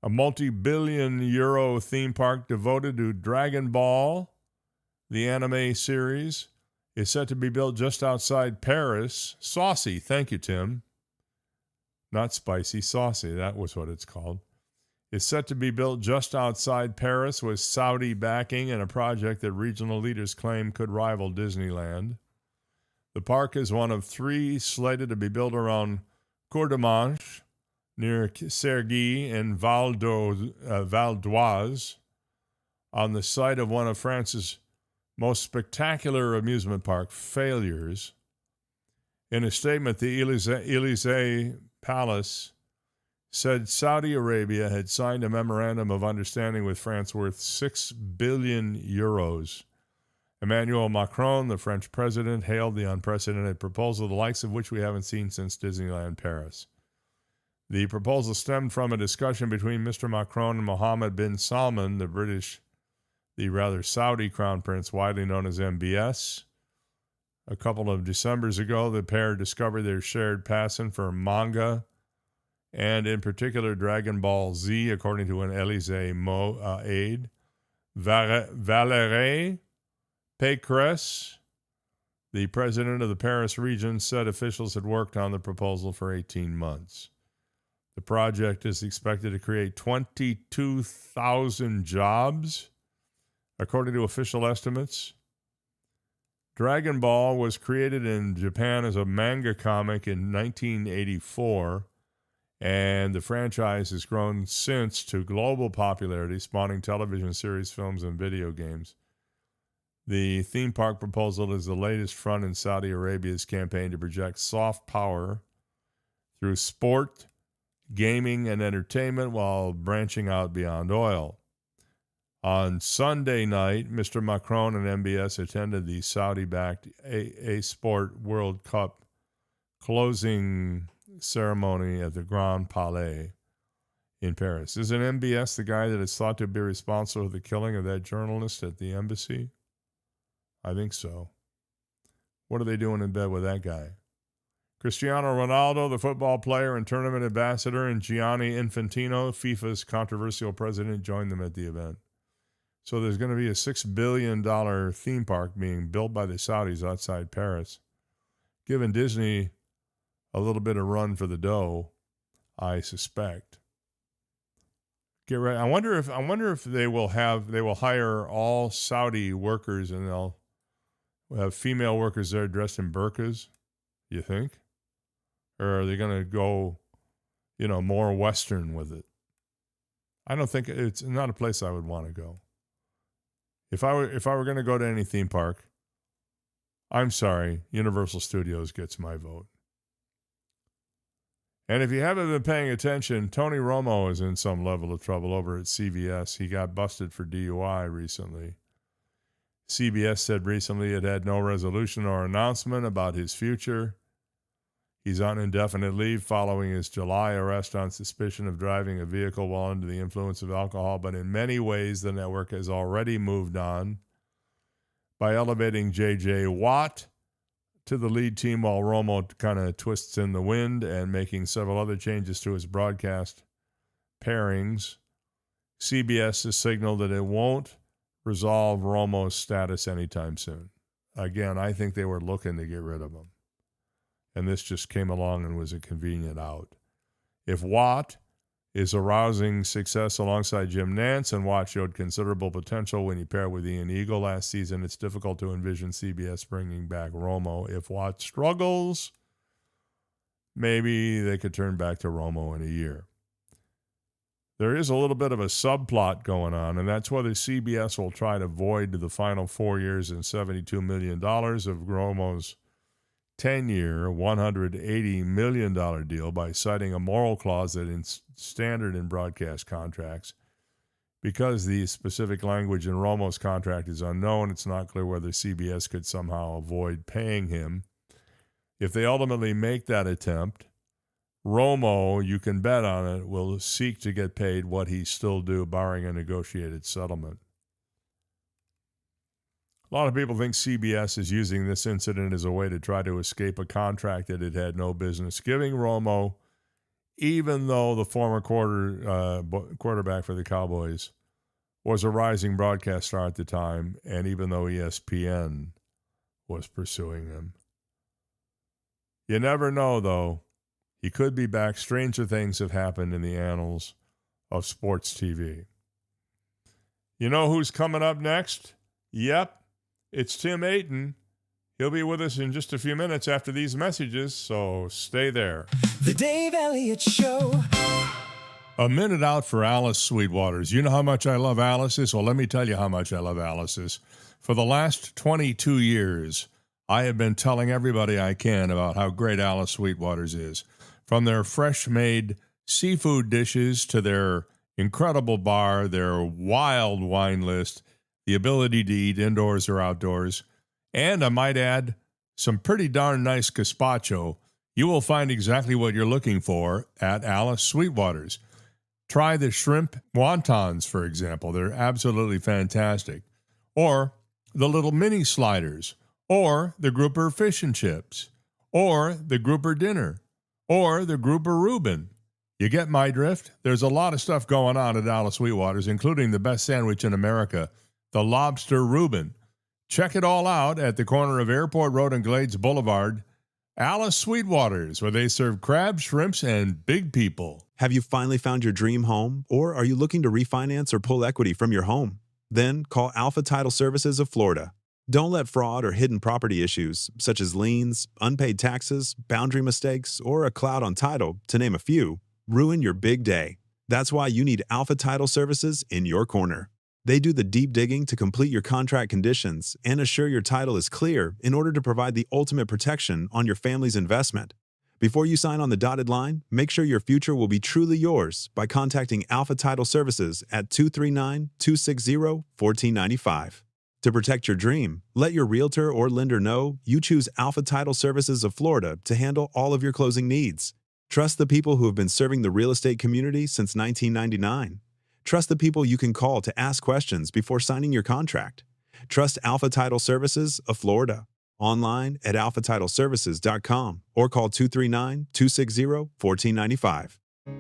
A multi-billion euro theme park devoted to Dragon Ball, the anime series, is set to be built just outside Paris. Saucy, thank you, Tim. Not spicy, saucy, that was what it's called. It's set to be built just outside Paris with Saudi backing and a project that regional leaders claim could rival Disneyland. The park is one of three slated to be built around Courdimanche, near Cergy and Val d'Oise, on the site of one of France's most spectacular amusement park failures. In a statement, the Élysée Palace said Saudi Arabia had signed a memorandum of understanding with France worth 6 billion euros. Emmanuel Macron, the French president, hailed the unprecedented proposal, the likes of which we haven't seen since Disneyland Paris. The proposal stemmed from a discussion between Mr. Macron and Mohammed bin Salman, the rather Saudi crown prince, widely known as MBS. A couple of Decembers ago, the pair discovered their shared passion for manga, and in particular Dragon Ball Z, according to an Élysée aide. Valérie Pécresse, the president of the Paris region, said officials had worked on the proposal for 18 months. The project is expected to create 22,000 jobs, according to official estimates. Dragon Ball was created in Japan as a manga comic in 1984, and the franchise has grown since to global popularity, spawning television series, films, and video games. The theme park proposal is the latest front in Saudi Arabia's campaign to project soft power through sport, gaming, and entertainment while branching out beyond oil. On Sunday night, Mr. Macron and MBS attended the Saudi-backed A-Sport World Cup closing ceremony at the Grand Palais. in Paris. Isn't MBS the guy that is thought to be responsible for the killing of that journalist at the embassy? I think so. What are they doing in bed with that guy? Cristiano Ronaldo, the football player and tournament ambassador, and Gianni Infantino, FIFA's controversial president, joined them at the event. So there's going to be a $6 billion theme park being built by the Saudis outside Paris, giving Disney a little bit of run for the dough, I suspect. Get ready. I wonder if they will hire all Saudi workers and they'll have female workers there dressed in burqas, you think? Or are they going to go, more Western with it? I don't think it's not a place I would want to go. If I were going to go to any theme park, I'm sorry, Universal Studios gets my vote. And if you haven't been paying attention, Tony Romo is in some level of trouble over at CBS. He got busted for DUI recently. CBS said recently it had no resolution or announcement about his future. He's on indefinite leave following his July arrest on suspicion of driving a vehicle while under the influence of alcohol, but in many ways the network has already moved on by elevating J.J. Watt to the lead team while Romo kind of twists in the wind and making several other changes to his broadcast pairings. CBS has signaled that it won't resolve Romo's status anytime soon. Again, I think they were looking to get rid of him. And this just came along and was a convenient out. If Watt is a rousing success alongside Jim Nantz, and Watt showed considerable potential when he paired with Ian Eagle last season, it's difficult to envision CBS bringing back Romo. If Watt struggles, maybe they could turn back to Romo in a year. There is a little bit of a subplot going on, and that's whether CBS will try to void the final 4 years and $72 million of Romo's 10-year, $180 million deal by citing a moral clause that is standard in broadcast contracts. Because the specific language in Romo's contract is unknown, it's not clear whether CBS could somehow avoid paying him. If they ultimately make that attempt, Romo, you can bet on it, will seek to get paid what he's still due, barring a negotiated settlement. A lot of people think CBS is using this incident as a way to try to escape a contract that it had no business giving Romo, even though the former quarterback for the Cowboys was a rising broadcast star at the time, and even though ESPN was pursuing him. You never know, though. He could be back. Stranger things have happened in the annals of sports TV. You know who's coming up next? Yep. It's Tim Aten. He'll be with us in just a few minutes after these messages, so stay there. The Dave Elliott Show. A minute out for Alice Sweetwaters. You know how much I love Alice's? Well, let me tell you how much I love Alice's. For the last 22 years, I have been telling everybody I can about how great Alice Sweetwaters is. From their fresh-made seafood dishes to their incredible bar, their wild wine list, the ability to eat indoors or outdoors, and I might add, some pretty darn nice gazpacho, you will find exactly what you're looking for at Alice Sweetwaters. Try the shrimp wontons, for example. They're absolutely fantastic. Or the little mini sliders, or the grouper fish and chips, or the grouper dinner, or the grouper Reuben. You get my drift? There's a lot of stuff going on at Alice Sweetwaters, including the best sandwich in America, the Lobster Reuben. Check it all out at the corner of Airport Road and Glades Boulevard. Alice Sweetwaters, where they serve crabs, shrimps, and big people. Have you finally found your dream home, or are you looking to refinance or pull equity from your home? Then call Alpha Title Services of Florida. Don't let fraud or hidden property issues, such as liens, unpaid taxes, boundary mistakes, or a cloud on title, to name a few, ruin your big day. That's why you need Alpha Title Services in your corner. They do the deep digging to complete your contract conditions and assure your title is clear in order to provide the ultimate protection on your family's investment. Before you sign on the dotted line, make sure your future will be truly yours by contacting Alpha Title Services at 239-260-1495. To protect your dream, let your realtor or lender know you choose Alpha Title Services of Florida to handle all of your closing needs. Trust the people who have been serving the real estate community since 1999. Trust the people you can call to ask questions before signing your contract. Trust Alpha Title Services of Florida. Online at alphatitleservices.com or call 239-260-1495.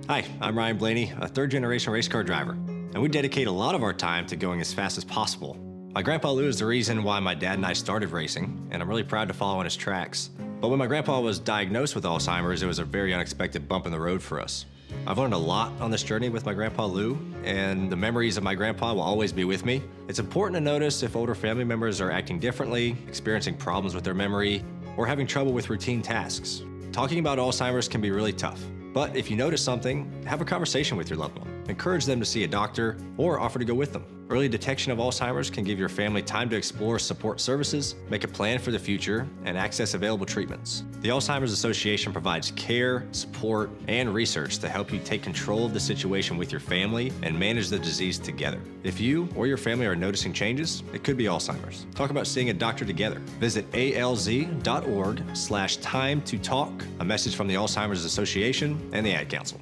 Hi, I'm Ryan Blaney, a third-generation race car driver, and we dedicate a lot of our time to going as fast as possible. My grandpa Lou is the reason why my dad and I started racing, and I'm really proud to follow in his tracks. But when my grandpa was diagnosed with Alzheimer's, it was a very unexpected bump in the road for us. I've learned a lot on this journey with my grandpa Lou, and the memories of my grandpa will always be with me. It's important to notice if older family members are acting differently, experiencing problems with their memory, or having trouble with routine tasks. Talking about Alzheimer's can be really tough, but if you notice something, have a conversation with your loved one. Encourage them to see a doctor or offer to go with them. Early detection of Alzheimer's can give your family time to explore support services, make a plan for the future, and access available treatments. The Alzheimer's Association provides care, support, and research to help you take control of the situation with your family and manage the disease together. If you or your family are noticing changes, it could be Alzheimer's. Talk about seeing a doctor together. Visit alz.org/time to talk. A message from the Alzheimer's Association and the Ad Council.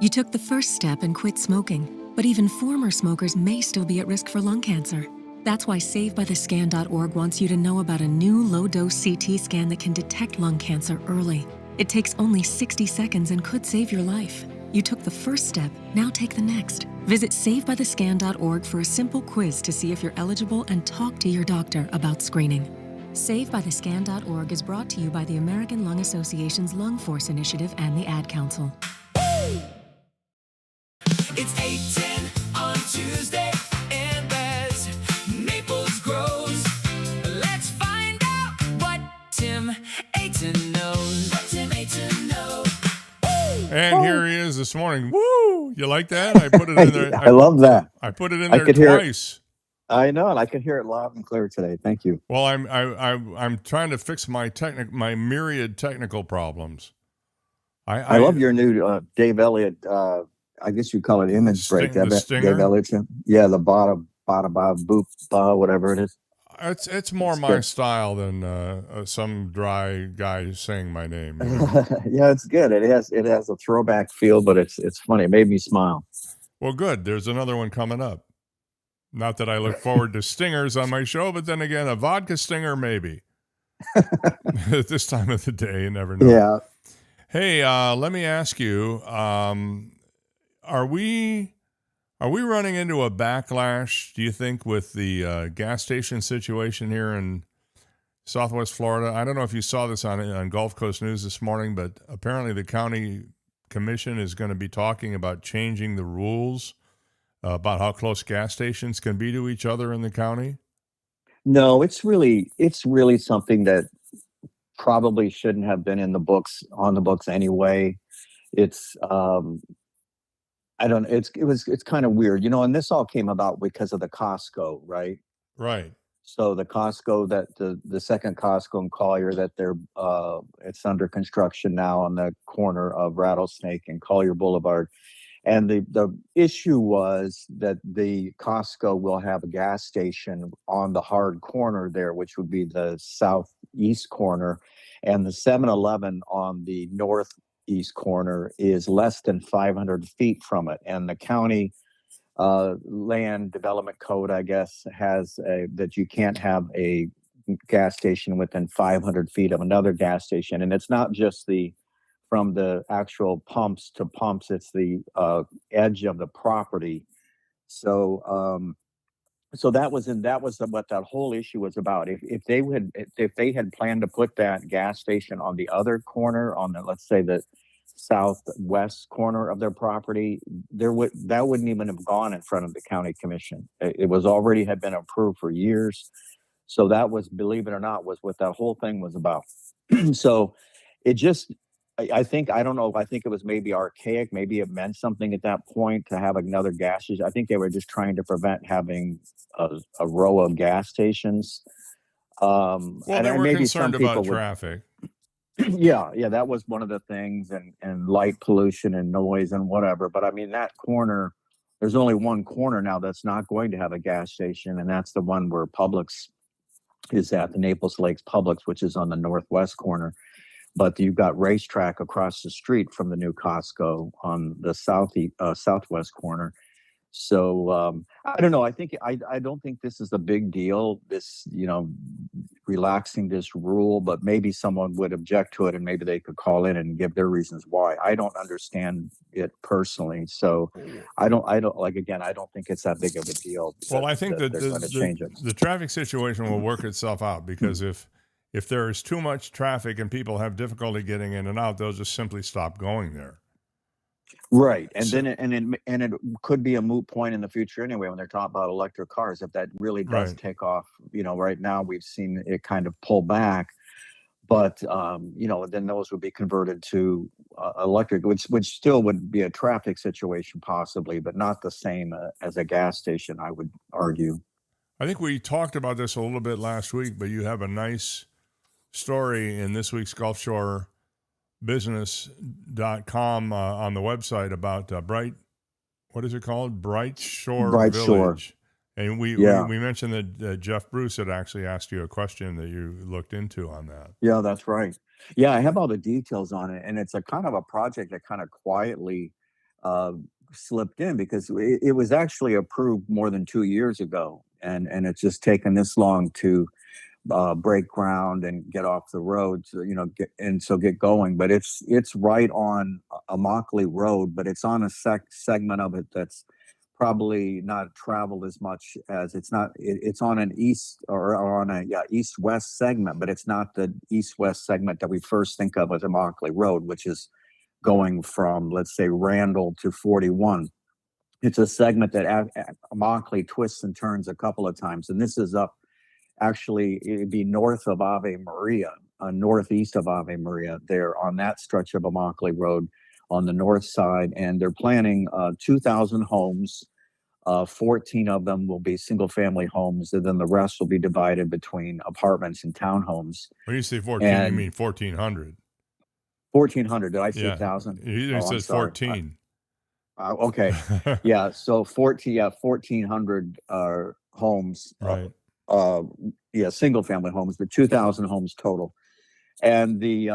You took the first step and quit smoking, but even former smokers may still be at risk for lung cancer. That's why SaveByTheScan.org wants you to know about a new low-dose CT scan that can detect lung cancer early. It takes only 60 seconds and could save your life. You took the first step, now take the next. Visit SaveByTheScan.org for a simple quiz to see if you're eligible and talk to your doctor about screening. SaveByTheScan.org is brought to you by the American Lung Association's Lung Force Initiative and the Ad Council. It's Aten on Tuesday, and as Naples grows, let's find out what Tim Aten knows. What Tim Aten knows. And here he is this morning. Woo! You like that? I put it in there. I love that. I put it in there twice. I know, and I could hear it loud and clear today. Thank you. Well, I'm trying to fix my myriad technical problems. I love your new Dave Elliott. I guess you call it image break. The stinger? Dave Elliott Show. Yeah, the bada boop whatever it is. It's more my style than some dry guy saying my name. You know? Yeah, it's good. It has a throwback feel, but it's funny. It made me smile. Well, good. There's another one coming up. Not that I look forward to stingers on my show, but then again, a vodka stinger maybe. At this time of the day, you never know. Yeah. Hey, let me ask you, are we running into a backlash, do you think, with the gas station situation here in Southwest Florida? I don't know if you saw this on Gulf Coast News this morning, but apparently the county commission is going to be talking about changing the rules about how close gas stations can be to each other in the county. No, it's really something that probably shouldn't have been on the books anyway. It's I don't know. It's kind of weird, and this all came about because of the Costco, right? Right. So the Costco that the second Costco in Collier that it's under construction now on the corner of Rattlesnake and Collier Boulevard. And the issue was that the Costco will have a gas station on the hard corner there, which would be the southeast corner, and the 7-Eleven on the northeast corner is less than 500 feet from it. And the county land development code, I guess, has that you can't have a gas station within 500 feet of another gas station. And it's not just from the actual pumps to pumps, it's the edge of the property. So that was what that whole issue was about. If they had planned to put that gas station on the other corner, on the, let's say, the southwest corner of their property, that wouldn't even have gone in front of the county commission. It was already had been approved for years. So that was, believe it or not, was what that whole thing was about. So it just, I think it was maybe archaic. Maybe it meant something at that point to have another gas station. I think they were just trying to prevent having a row of gas stations. Well, they were concerned about traffic. Yeah, that was one of the things, and light pollution and noise and whatever. But I mean, that corner, there's only one corner now that's not going to have a gas station, and that's the one where Publix is at, the Naples Lakes Publix, which is on the northwest corner. but you've got racetrack across the street from the new Costco on the southwest corner. So I don't know. I don't think this is a big deal. This, relaxing this rule, but maybe someone would object to it, and maybe they could call in and give their reasons why. I don't understand it personally, so I don't like, again, I don't think it's that big of a deal. Well, I think that they're going to change it. the traffic situation will work itself out, because if there is too much traffic and people have difficulty getting in and out, they'll just simply stop going there. Right, and then it could be a moot point in the future anyway when they're talking about electric cars, if that really does take off. Right now we've seen it kind of pull back, but then those would be converted to electric, which still would be a traffic situation possibly, but not the same as a gas station, I would argue. I think we talked about this a little bit last week, but you have a nice story in this week's Gulf Shore business.com on the website about what is it called? Bright Shore Village. And we mentioned that Jeff Bruce had actually asked you a question that you looked into on that. Yeah, that's right. Yeah, I have all the details on it, and it's a kind of a project that kind of quietly slipped in, because it was actually approved more than 2 years ago, and it's just taken this long to break ground and get off the road, so, get going. But it's right on Immokalee Road, but it's on a segment of it that's probably not traveled as much as it's on an east east-west segment, but it's not the east-west segment that we first think of as Immokalee Road, which is going from, let's say, Randall to 41. It's a segment that Immokalee twists and turns a couple of times, and this is up. Actually, it'd be north of Ave Maria, northeast of Ave Maria, there on that stretch of Immokalee Road on the north side. And they're planning 2,000 homes. 14 of them will be single-family homes, and then the rest will be divided between apartments and townhomes. When you say 14, you mean 1,400. 1,400. Did I say 1,000? It says 14. Okay. Yeah, so 1,400 homes. Right. Single family homes, but 2,000 homes total. And the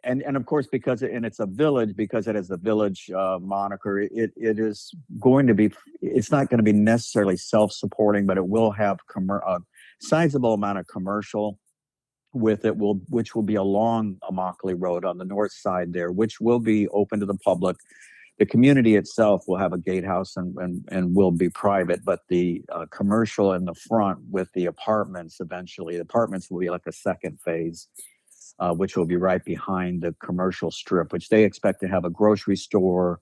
and of course, because it's a village, because it has a village moniker, it is going to be, it's not going to be necessarily self-supporting, but it will have a sizable amount of commercial with it, which will be along Immokalee Road on the north side there, which will be open to the public. The community itself will have a gatehouse and will be private, but the commercial in the front with the apartments, eventually, the apartments will be like a second phase, which will be right behind the commercial strip, which they expect to have a grocery store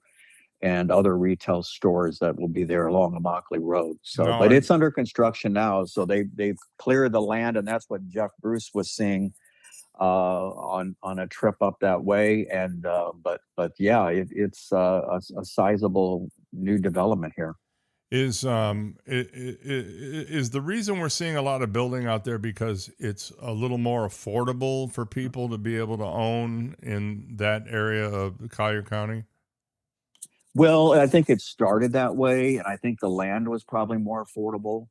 and other retail stores that will be there along Immokalee Road. So, it's under construction now. So they've cleared the land, and that's what Jeff Bruce was seeing on a trip up that way. And but yeah, it's a sizable new development here. Is the reason we're seeing a lot of building out there because it's a little more affordable for people to be able to own in that area of Collier County? Well, I think it started that way, and I think the land was probably more affordable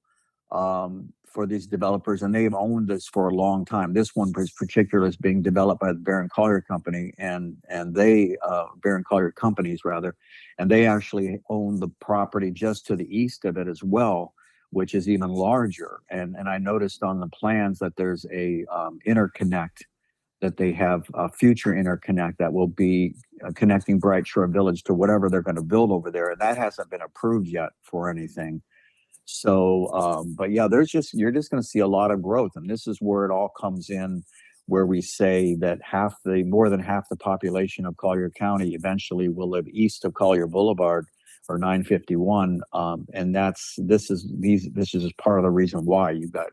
for these developers, and they've owned this for a long time. This one in particular is being developed by the Barron Collier Company, and they Barron Collier Companies rather, and they actually own the property just to the east of it as well, which is even larger. And I noticed on the plans that there's a interconnect, that they have a future interconnect that will be connecting Bright Shore Village to whatever they're going to build over there, and that hasn't been approved yet for anything. So, but yeah, you're just going to see a lot of growth, and this is where it all comes in, where we say that more than half the population of Collier County eventually will live east of Collier Boulevard or 951, and this is just part of the reason why. You've got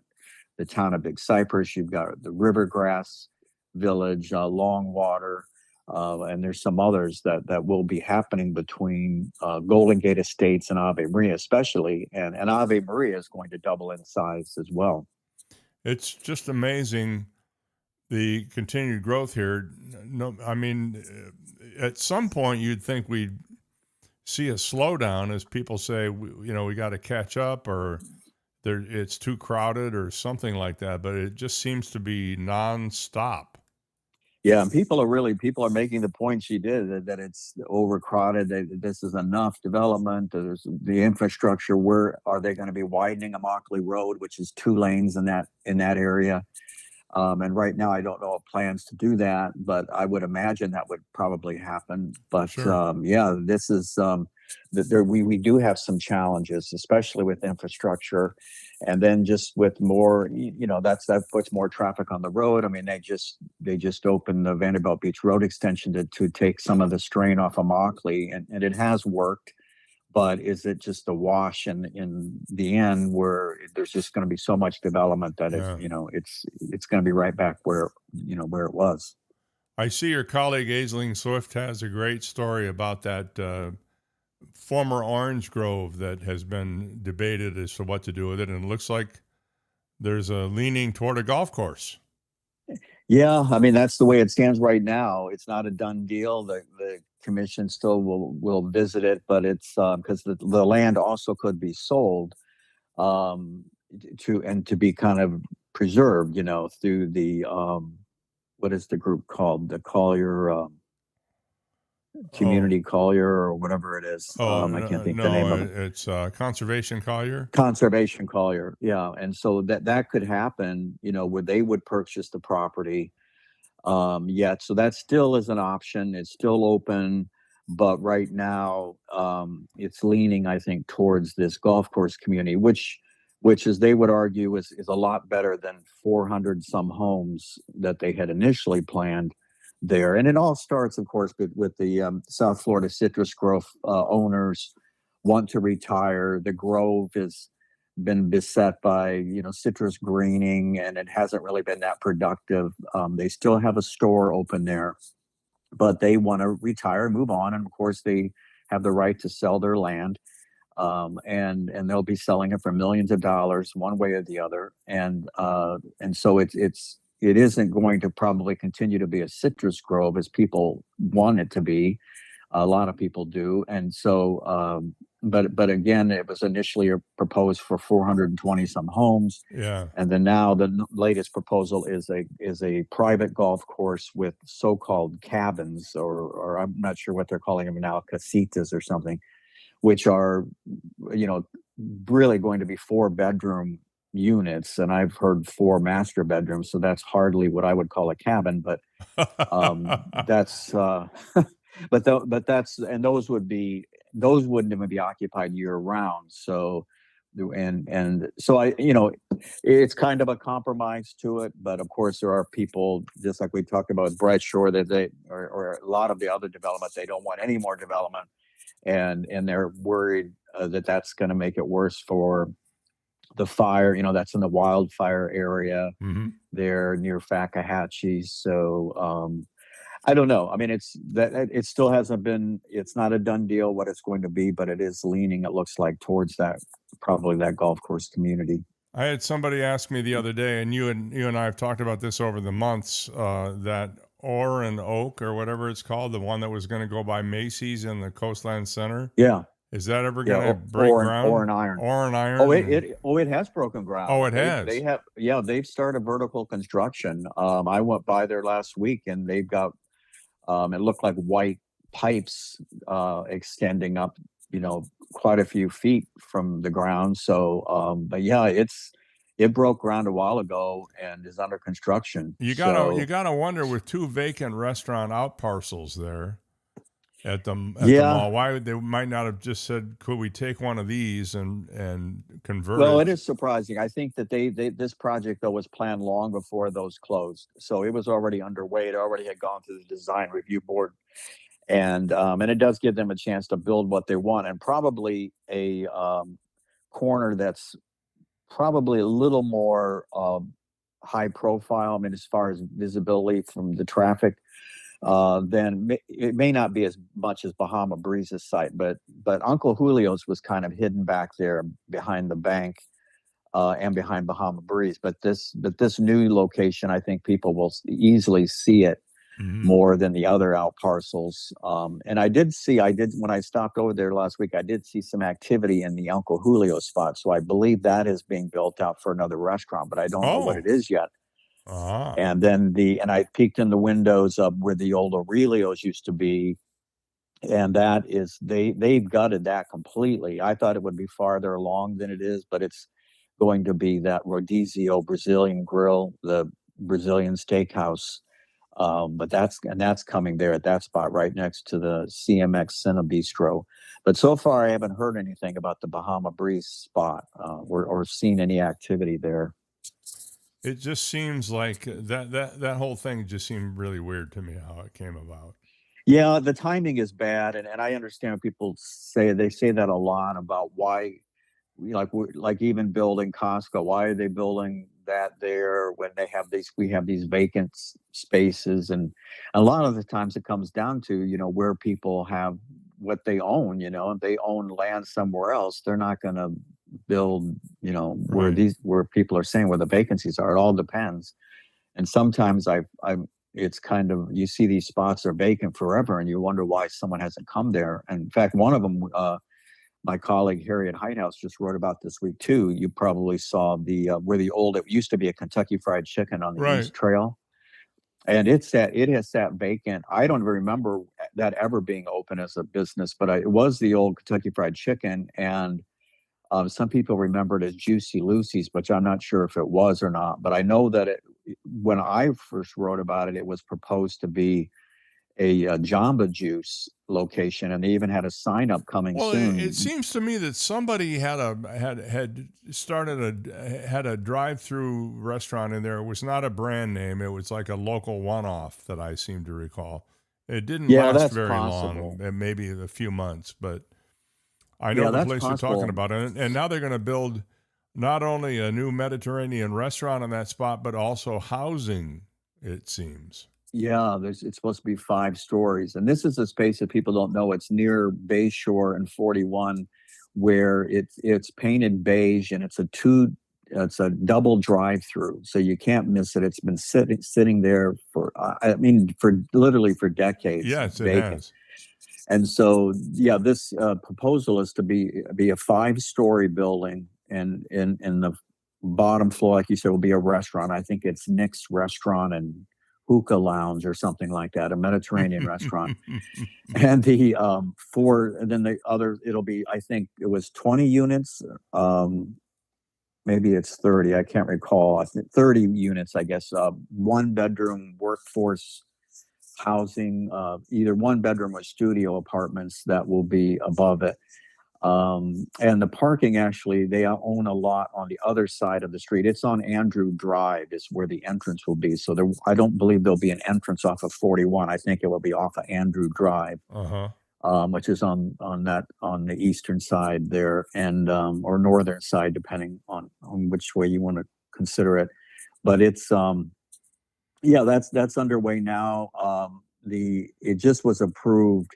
the town of Big Cypress, you've got the Rivergrass Village, Longwater. And there's some others that will be happening between Golden Gate Estates and Ave Maria, especially, and Ave Maria is going to double in size as well. It's just amazing the continued growth here. No, I mean, at some point you'd think we'd see a slowdown as people say, we got to catch up, or it's too crowded or something like that. But it just seems to be nonstop. Yeah, and people are making the point she did that it's overcrowded. That this is enough development. There's the infrastructure. Where are they going to be widening Immokalee Road, which is 2 lanes in that area? And right now, I don't know of plans to do that, but I would imagine that would probably happen. But Sure. yeah, this is we do have some challenges, especially with infrastructure, and then just with more, that puts more traffic on the road. I mean, they just opened the Vanderbilt Beach Road extension to take some of the strain off of Immokalee, and it has worked. But is it just a wash in the end where there's just going to be so much development that Yeah. it's going to be right back where it was. I see your colleague Aisling Swift has a great story about that former orange grove that has been debated as to what to do with it, and it looks like there's a leaning toward a golf course. Yeah, I mean that's the way it stands right now. It's not a done deal. The commission still will visit it, but it's because the land also could be sold to be kind of preserved, through the what is the group called? The Collier Community Collier or whatever it is. I can't think the name of it. It's Conservation Collier. Conservation Collier, yeah. And so that could happen, where they would purchase the property. Yet, so that still is an option. It's still open, but right now it's leaning, I think, towards this golf course community, which as they would argue is a lot better than 400 some homes that they had initially planned there. And it all starts, of course, with the South Florida Citrus Grove owners want to retire. The Grove has been beset by citrus greening, and it hasn't really been that productive. They still have a store open there, but they want to retire and move on. And of course, they have the right to sell their land, and they'll be selling it for millions of dollars one way or the other. And so it isn't going to probably continue to be a citrus grove as people want it to be. A lot of people do, and so. But again, it was initially proposed for 420 some homes. Yeah. And then now the latest proposal is a private golf course with so-called cabins, or I'm not sure what they're calling them now, casitas or something, which are, really going to be 4-bedroom units. And I've heard 4 master bedrooms, so that's hardly what I would call a cabin, but that's, but that's, and those wouldn't even be occupied year round. So, and so it's kind of a compromise to it. But of course, there are people, just like we talked about Bright Shore, that or a lot of the other development, they don't want any more development, and they're worried that that's going to make it worse for the fire. That's in the wildfire area there near Fakahatchee. So. I don't know. I mean, it still hasn't been. It's not a done deal what it's going to be, but it is leaning. It looks like towards probably that golf course community. I had somebody ask me the other day, and you and I have talked about this over the months. That Ore and Oak, or whatever it's called, the one that was going to go by Macy's in the Coastland Center. Yeah. Is that ever going to break ground? Ore and Iron. Ore and Iron. It has broken ground. Oh, it has. They have. Yeah, they've started vertical construction. I went by there last week, and they've got. It looked like white pipes extending up, quite a few feet from the ground. So, but yeah, it broke ground a while ago and is under construction. You gotta wonder, with 2 vacant restaurant out parcels there at the mall, why they might not have just said, could we take one of these and convert Well, it? it is surprising. I think that this project, though, was planned long before those closed. So it was already underway. It already had gone through the design review board. And it does give them a chance to build what they want, and probably a corner that's probably a little more high profile. I mean, as far as visibility from the traffic, then it may not be as much as Bahama Breeze's site, but Uncle Julio's was kind of hidden back there behind the bank and behind Bahama Breeze. But this new location, I think people will easily see it more than the other out parcels. And I did when I stopped over there last week, I did see some activity in the Uncle Julio spot. So I believe that is being built out for another restaurant, but I don't know what it is yet. And then and I peeked in the windows of where the old Aurelio's used to be. And that is, they've gutted that completely. I thought it would be farther along than it is, but it's going to be that Rodizio Brazilian grill, the Brazilian steakhouse. But that's coming there at that spot right next to the CMX Cine Bistro. But so far, I haven't heard anything about the Bahama Breeze spot or seen any activity there. It just seems like that whole thing just seemed really weird to me how it came about. Yeah, the timing is bad, and I understand people say that a lot about why, like even building Costco, why are they building that there when we have these vacant spaces, and a lot of the times it comes down to where people have what they own. If they own land somewhere else, they're not going to build where people are saying where the vacancies are. It all depends, and sometimes it's kind of, you see these spots are vacant forever and you wonder why someone hasn't come there. And in fact, one of them, my colleague Harriet Heighthouse just wrote about this week too. You probably saw where it used to be a Kentucky Fried Chicken on the East Trail. And it has sat vacant. I don't remember that ever being open as a business, but it was the old Kentucky Fried Chicken. And some people remember it as Juicy Lucy's, but I'm not sure if it was or not. But I know that when I first wrote about it, it was proposed to be a Jamba Juice location, and they even had a sign up coming soon. Well, it seems to me that somebody had a drive-through restaurant in there. It was not a brand name; it was like a local one-off that I seem to recall. It didn't last very long, maybe a few months, but I know the place you're talking about, and now they're going to build not only a new Mediterranean restaurant on that spot, but also housing, it seems. Yeah, it's supposed to be 5 stories. And this is a space that people don't know. It's near Bayshore and 41, where it's painted beige, and it's a double drive-through, so you can't miss it. It's been sitting there for literally for decades. Yes, it has. And so, this proposal is to be a 5-story building, and in the bottom floor, like you said, will be a restaurant. I think it's Nick's Restaurant and Hookah Lounge or something like that, a Mediterranean restaurant. And it'll be, I think it was 20 units. Maybe it's 30. I can't recall. I think 30 units, I guess. 1-bedroom workforce housing, either 1-bedroom or studio apartments that will be above it. And the parking, actually, they own a lot on the other side of the street. It's on Andrew Drive is where the entrance will be. So I don't believe there'll be an entrance off of 41. I think it will be off of Andrew Drive, which is on the eastern side there, and or northern side, depending on which way you want to consider it. But it's that's underway now. It just was approved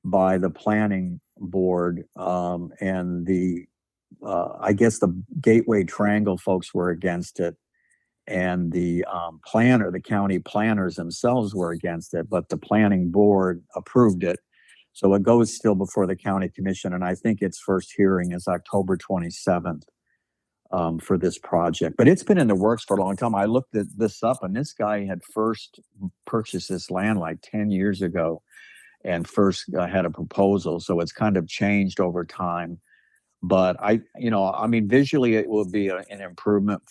by the planning board, and I guess the Gateway Triangle folks were against it, and the county planners themselves were against it, but the planning board approved it. So it goes still before the county commission, and I think its first hearing is October 27th for this project. But it's been in the works for a long time. I looked this up, and this guy had first purchased this land like 10 years ago, and first had a proposal. So it's kind of changed over time. But visually it will be an improvement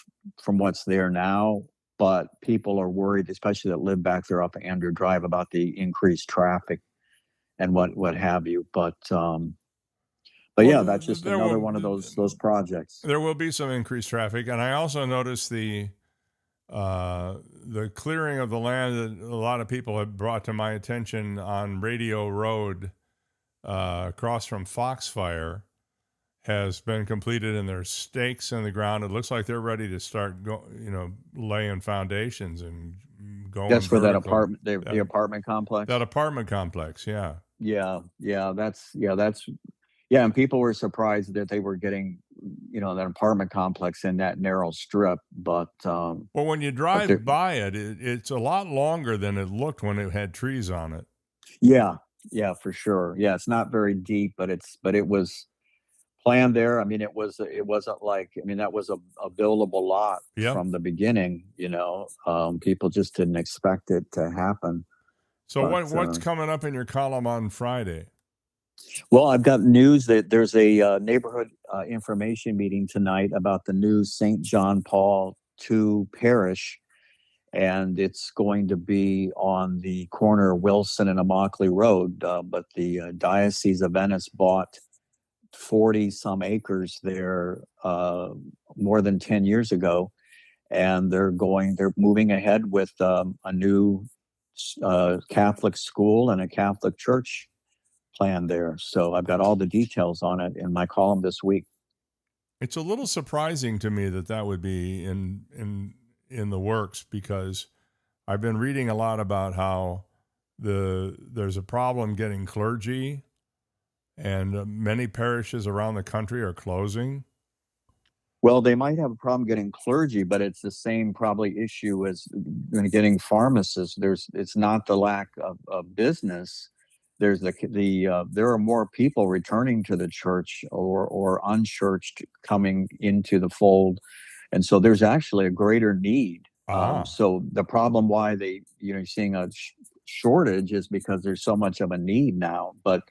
from what's there now. But people are worried, especially that live back there up Andrew Drive, about the increased traffic and what have you. But that's just another one of those projects. There will be some increased traffic, and I also noticed the clearing of the land that a lot of people have brought to my attention on Radio Road, across from Foxfire, has been completed, and there's stakes in the ground. It looks like they're ready to start laying foundations and going. That's for that apartment, the apartment complex. That apartment complex, yeah. And people were surprised that they were getting, that apartment complex in that narrow strip. But when you drive by it's a lot longer than it looked when it had trees on it. Yeah, for sure. Yeah, it's not very deep, but it was plan there. I mean, it wasn't like, I mean, that was a buildable lot from the beginning, you know. People just didn't expect it to happen. So what's coming up in your column on Friday? Well, I've got news that there's a neighborhood information meeting tonight about the new St. John Paul II parish. And it's going to be on the corner of Wilson and Immokalee Road. But the Diocese of Venice bought 40 some acres there more than 10 years ago. And they're moving ahead with a new Catholic school and a Catholic church plan there. So I've got all the details on it in my column this week. It's a little surprising to me that would be in the works, because I've been reading a lot about how there's a problem getting clergy, and many parishes around the country are closing. Well, they might have a problem getting clergy, but it's the same probably issue as getting pharmacists. It's not the lack of business. There's there are more people returning to the church or unchurched coming into the fold. And so there's actually a greater need. So the problem why you're seeing a shortage is because there's so much of a need now. But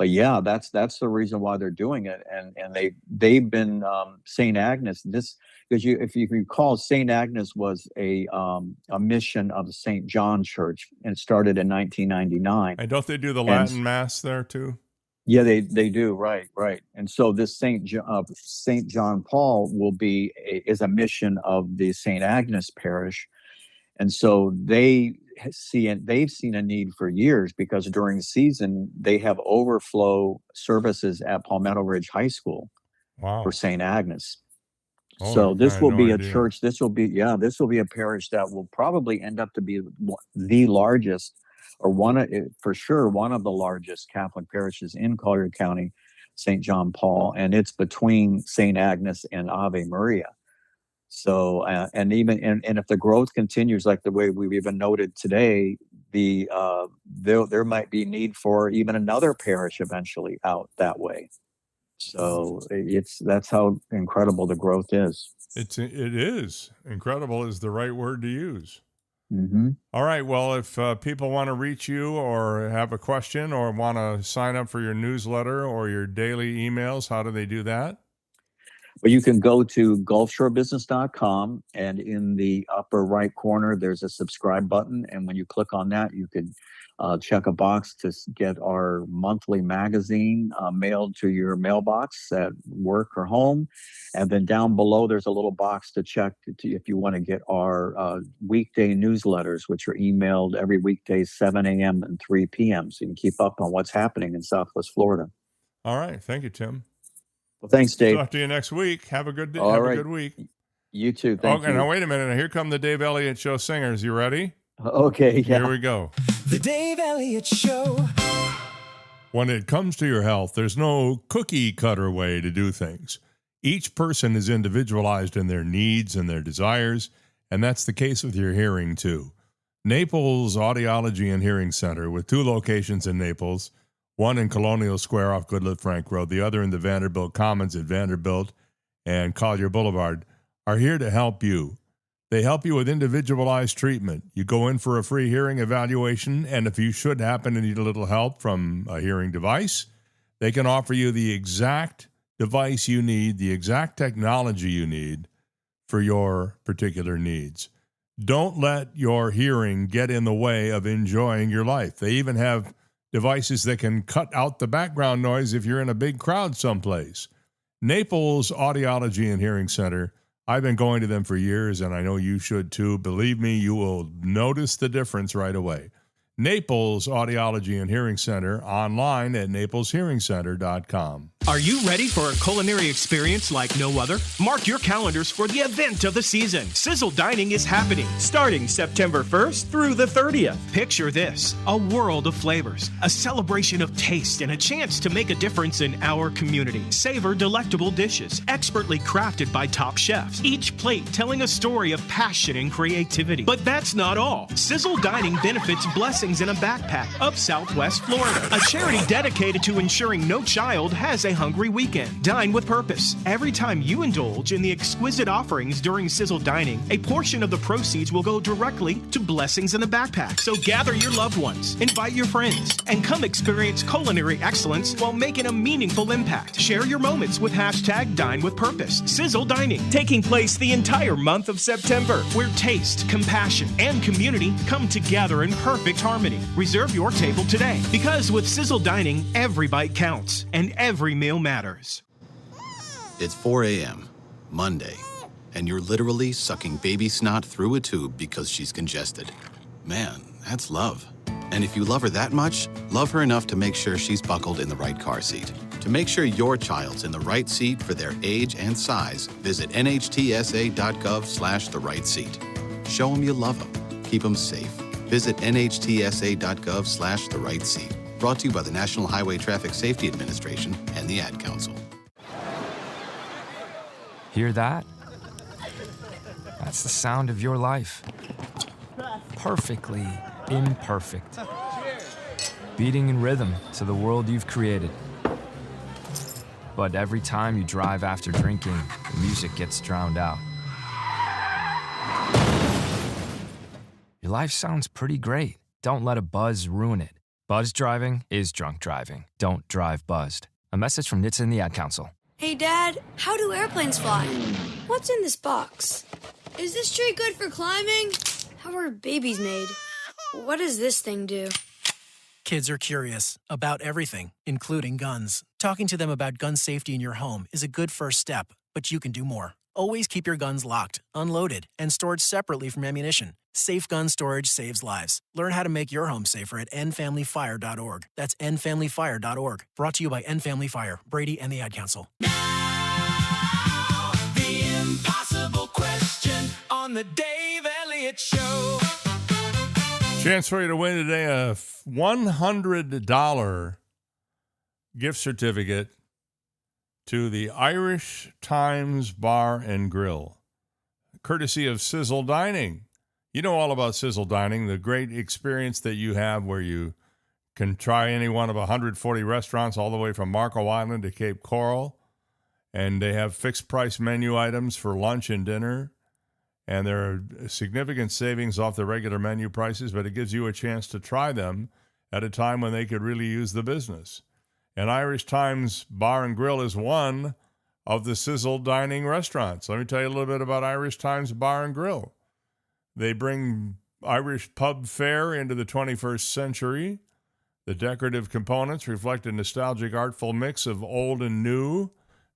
yeah, that's the reason why they're doing it. And they've been St. Agnes. Because if you recall, St. Agnes was a mission of the St. John Church, and it started in 1999. And don't they do the Latin Mass there too? Yeah, they do. Right. And so this St. John Paul is a mission of the St. Agnes parish. And so they've seen a need for years, because during the season they have overflow services at Palmetto Ridge High School for St. Agnes. So this will be a church. This will be a parish that will probably end up to be the largest, or one of the largest Catholic parishes in Collier County, St. John Paul, and it's between St. Agnes and Ave Maria. So, and if the growth continues like the way we've even noted today, there might be need for even another parish eventually out that way. So that's how incredible the growth is. It is incredible is the right word to use. Mm-hmm. All right. Well, if people want to reach you or have a question or want to sign up for your newsletter or your daily emails, how do they do that? Well, you can go to gulfshorebusiness.com, and in the upper right corner, there's a subscribe button. And when you click on that, you can check a box to get our monthly magazine mailed to your mailbox at work or home. And then down below, there's a little box to check if you want to get our weekday newsletters, which are emailed every weekday, 7 a.m. and 3 p.m. So you can keep up on what's happening in Southwest Florida. All right. Thank you, Tim. Well, thanks, Dave. Talk to you next week. Have a good day. Have a good week. You too. Thank you. Okay, now wait a minute. Here come the Dave Elliott Show singers. You ready? Okay, yeah. Here we go. The Dave Elliott Show. When it comes to your health, there's no cookie cutter way to do things. Each person is individualized in their needs and their desires, and that's the case with your hearing too. Naples Audiology and Hearing Center, with 2 locations in Naples, one in Colonial Square off Goodlette Frank Road, the other in the Vanderbilt Commons at Vanderbilt and Collier Boulevard, are here to help you. They help you with individualized treatment. You go in for a free hearing evaluation, and if you should happen to need a little help from a hearing device, they can offer you the exact device you need, the exact technology you need for your particular needs. Don't let your hearing get in the way of enjoying your life. They even have devices that can cut out the background noise if you're in a big crowd someplace. Naples Audiology and Hearing Center, I've been going to them for years, and I know you should too. Believe me, you will notice the difference right away. Naples Audiology and Hearing Center, online at napleshearingcenter.com. Are you ready for a culinary experience like no other? Mark your calendars for the event of the season. Sizzle Dining is happening starting September 1st through the 30th. Picture this: a world of flavors, a celebration of taste, and a chance to make a difference in our community. Savor delectable dishes, expertly crafted by top chefs, each plate telling a story of passion and creativity. But that's not all. Sizzle Dining benefits Blessings in a Backpack of Southwest Florida, a charity dedicated to ensuring no child has a hungry weekend. Dine with purpose. Every time you indulge in the exquisite offerings during Sizzle Dining, a portion of the proceeds will go directly to Blessings in the Backpack. So gather your loved ones, invite your friends, and come experience culinary excellence while making a meaningful impact. Share your moments with hashtag Dine with Purpose. Sizzle Dining, taking place the entire month of September, where taste, compassion, and community come together in perfect harmony. Reserve your table today, because with Sizzle Dining, every bite counts and every meal matters. It's 4 a.m., Monday, and you're literally sucking baby snot through a tube because she's congested. Man, that's love. And if you love her that much, love her enough to make sure she's buckled in the right car seat. To make sure your child's in the right seat for their age and size, visit nhtsa.gov/the right seat. Show them you love them. Keep them safe. Visit nhtsa.gov/the right seat. Brought to you by the National Highway Traffic Safety Administration and the Ad Council. Hear that? That's the sound of your life. Perfectly imperfect. Beating in rhythm to the world you've created. But every time you drive after drinking, the music gets drowned out. Your life sounds pretty great. Don't let a buzz ruin it. Buzz driving is drunk driving. Don't drive buzzed. A message from NHTSA and the Ad Council. Hey, Dad, how do airplanes fly? What's in this box? Is this tree good for climbing? How are babies made? What does this thing do? Kids are curious about everything, including guns. Talking to them about gun safety in your home is a good first step, but you can do more. Always keep your guns locked, unloaded, and stored separately from ammunition. Safe gun storage saves lives. Learn how to make your home safer at endfamilyfire.org. That's endfamilyfire.org. Brought to you by End Family Fire, Brady, and the Ad Council. The impossible question on the Dave Elliott Show. Chance for you to win today a $100 gift certificate to the Irish Times Bar and Grill, courtesy of Sizzle Dining. You know all about Sizzle Dining, the great experience that you have where you can try any one of 140 restaurants all the way from Marco Island to Cape Coral. And they have fixed price menu items for lunch and dinner. And there are significant savings off the regular menu prices, but it gives you a chance to try them at a time when they could really use the business. And Irish Times Bar and Grill is one of the Sizzle Dining restaurants. Let me tell you a little bit about Irish Times Bar and Grill. They bring Irish pub fare into the 21st century. The decorative components reflect a nostalgic, artful mix of old and new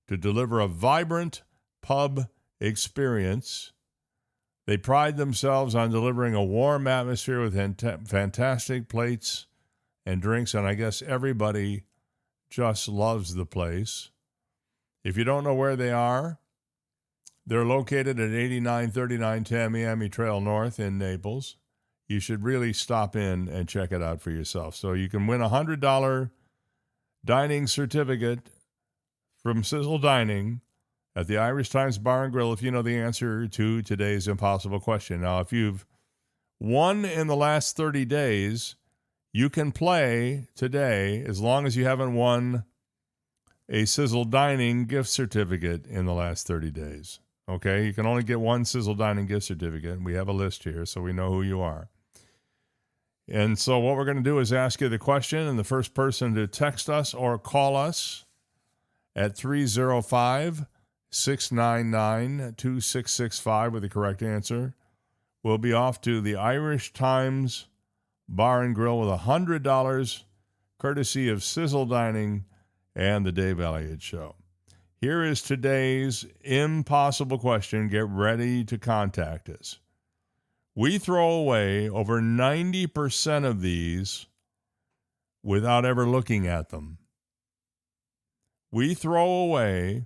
to deliver a vibrant pub experience. They pride themselves on delivering a warm atmosphere with fantastic plates and drinks, and I guess everybody just loves the place. If you don't know where they are, they're located at 8939 Tamiami Trail North in Naples. You should really stop in and check it out for yourself. So you can win a $100 dining certificate from Sizzle Dining at the Irish Times Bar and Grill if you know the answer to today's impossible question. Now, if you've won in the last 30 days, you can play today as long as you haven't won a Sizzle Dining gift certificate in the last 30 days. Okay? You can only get one Sizzle Dining gift certificate. We have a list here, so we know who you are. And so what we're going to do is ask you the question, and the first person to text us or call us at 305-699-2665 with the correct answer will be off to the Irish Times Bar and Grill with $100 courtesy of Sizzle Dining and the Dave Elliott Show. Here is today's impossible question. Get ready to contact us. We throw away over 90% of these without ever looking at them. We throw away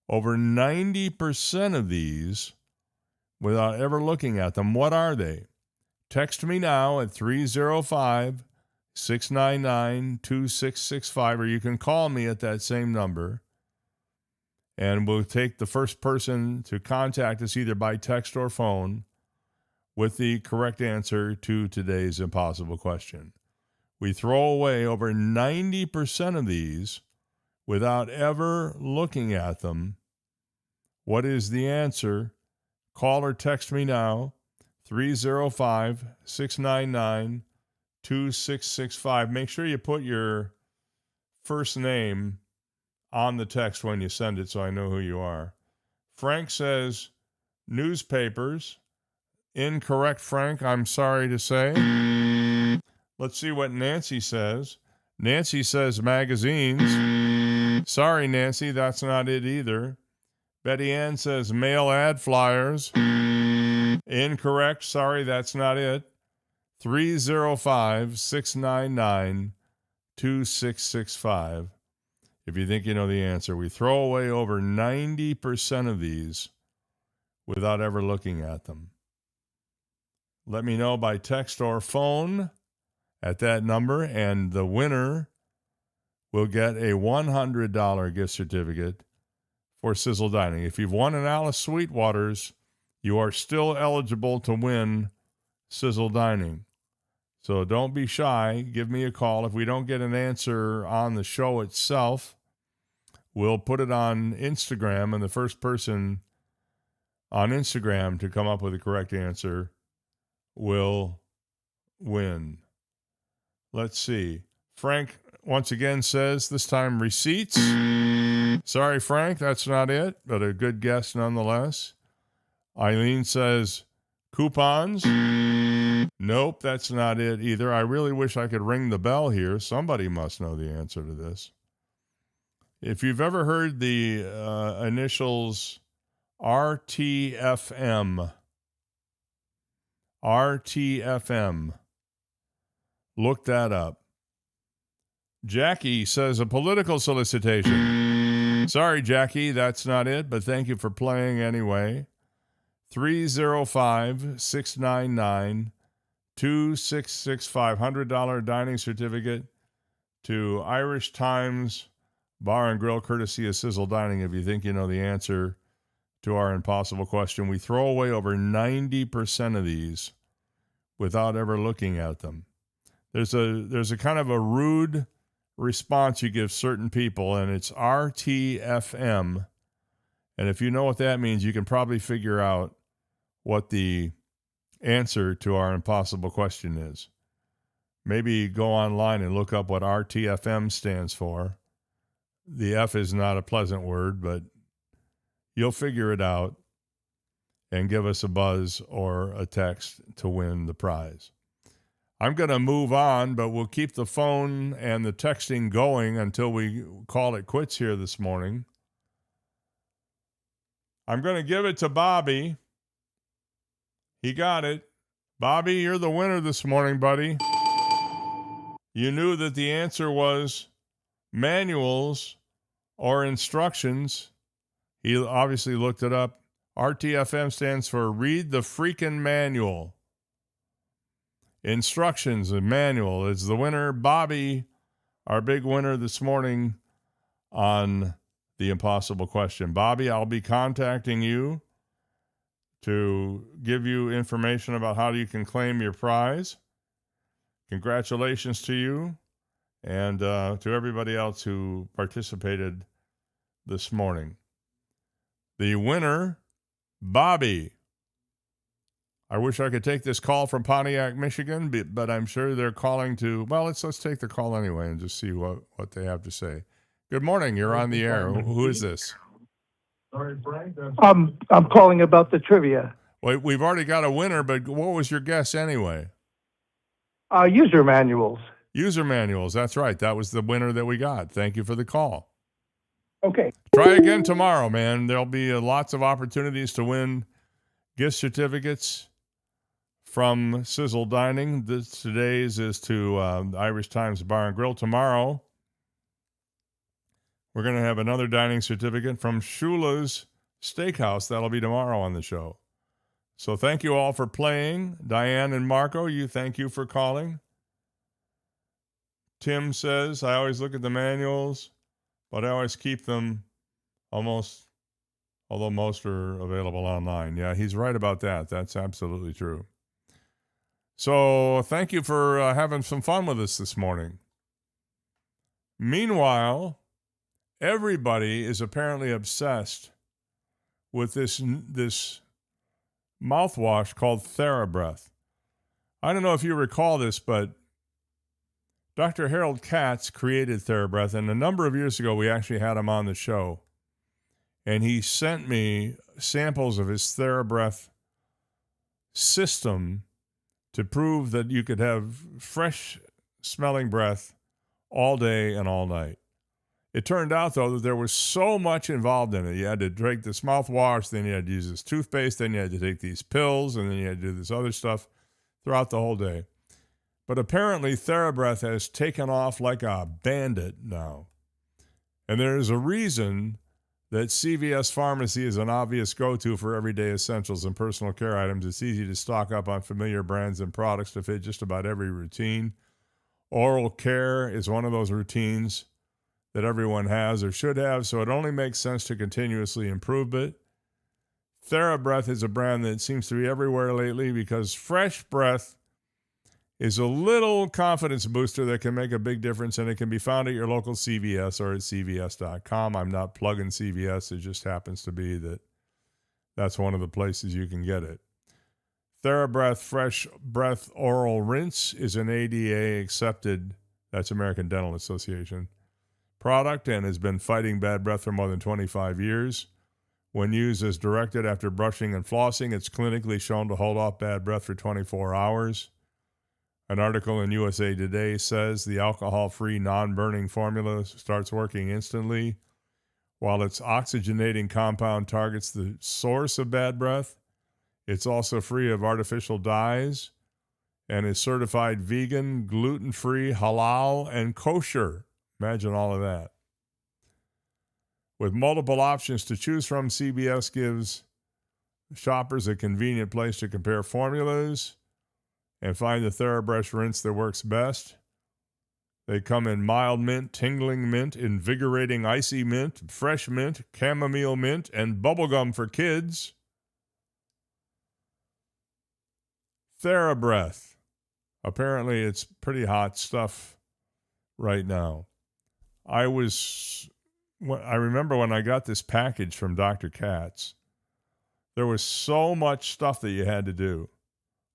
over 90% of these without ever looking at them. What are they? Text me now at 305-699-2665, or you can call me at that same number, and we'll take the first person to contact us either by text or phone with the correct answer to today's impossible question. We throw away over 90% of these without ever looking at them. What is the answer? Call or text me now, 305-699-2665. Make sure you put your first name on the text when you send it so I know who you are. Frank says newspapers. Incorrect, Frank, I'm sorry to say. Let's see what Nancy says. Nancy says magazines. Sorry, Nancy, that's not it either. Betty Ann says mail ad flyers. Incorrect, sorry, that's not it. 305-699-2665. If you think you know the answer, we throw away over 90% of these without ever looking at them. Let me know by text or phone at that number, and the winner will get a $100 gift certificate for Sizzle Dining. If you've won an Alice Sweetwater's, you are still eligible to win Sizzle Dining. So don't be shy. Give me a call. If we don't get an answer on the show itself, we'll put it on Instagram, and the first person on Instagram to come up with the correct answer will win. Let's see. Frank once again says, this time receipts. Sorry, Frank, that's not it, but a good guess nonetheless. Eileen says coupons. Nope, that's not it either. I really wish I could ring the bell here. Somebody must know the answer to this. If you've ever heard the initials RTFM, look that up. Jackie says a political solicitation. Sorry, Jackie, that's not it, but thank you for playing anyway. 305-699-2665, $100 dining certificate to Irish Times Bar and Grill, courtesy of Sizzle Dining. If you think you know the answer to our impossible question, we throw away over 90% of these without ever looking at them. There's a kind of a rude response you give certain people, and it's RTFM. And if you know what that means, you can probably figure out what the answer to our impossible question is. Maybe go online and look up what RTFM stands for. The F is not a pleasant word, but you'll figure it out and give us a buzz or a text to win the prize. I'm going to move on, but we'll keep the phone and the texting going until we call it quits here this morning. I'm going to give it to Bobby. He got it. Bobby, you're the winner this morning, buddy. You knew that the answer was manuals or instructions. He obviously looked it up. RTFM stands for Read the Freaking Manual. Instructions and manual is the winner. Bobby, our big winner this morning on the impossible question. Bobby, I'll be contacting you to give you information about how you can claim your prize. Congratulations to you and to everybody else who participated this morning. The winner, Bobby. I wish I could take this call from Pontiac, Michigan, but I'm sure they're calling to, well, let's take the call anyway and just see what they have to say. Good morning. You're on the air. Who is this? I'm calling about the trivia. Well, we've already got a winner, but what was your guess anyway? User manuals. User manuals. That's right. That was the winner that we got. Thank you for the call. Okay. Try again tomorrow, man. There'll be lots of opportunities to win gift certificates from Sizzle Dining. Today's is to Irish Times Bar and Grill. Tomorrow, we're going to have another dining certificate from Shula's Steakhouse. That'll be tomorrow on the show. So thank you all for playing. Diane and Marco, thank you for calling. Tim says, I always look at the manuals, but I always keep them almost, although most are available online. Yeah, he's right about that. That's absolutely true. So thank you for having some fun with us this morning. Meanwhile, everybody is apparently obsessed with this mouthwash called TheraBreath. I don't know if you recall this, but Dr. Harold Katz created TheraBreath, and a number of years ago we actually had him on the show. And he sent me samples of his TheraBreath system to prove that you could have fresh-smelling breath all day and all night. It turned out, though, that there was so much involved in it. You had to drink this mouthwash, then you had to use this toothpaste, then you had to take these pills, and then you had to do this other stuff throughout the whole day. But apparently, TheraBreath has taken off like a bandit now. And there is a reason that CVS Pharmacy is an obvious go-to for everyday essentials and personal care items. It's easy to stock up on familiar brands and products to fit just about every routine. Oral care is one of those routines that everyone has or should have, so it only makes sense to continuously improve it. TheraBreath is a brand that seems to be everywhere lately because fresh breath is a little confidence booster that can make a big difference, and it can be found at your local CVS or at cvs.com. I'm not plugging CVS. It just happens to be that that's one of the places you can get it. TheraBreath Fresh Breath Oral Rinse is an ADA accepted, that's American Dental Association, product and has been fighting bad breath for more than 25 years. When used as directed after brushing and flossing, it's clinically shown to hold off bad breath for 24 hours. An article in USA Today says the alcohol-free, non-burning formula starts working instantly. While its oxygenating compound targets the source of bad breath, it's also free of artificial dyes and is certified vegan, gluten-free, halal, and kosher. Imagine all of that. With multiple options to choose from, CVS gives shoppers a convenient place to compare formulas and find the TheraBreath rinse that works best. They come in mild mint, tingling mint, invigorating icy mint, fresh mint, chamomile mint, and bubblegum for kids. TheraBreath. Apparently it's pretty hot stuff right now. I remember when I got this package from Dr. Katz, there was so much stuff that you had to do.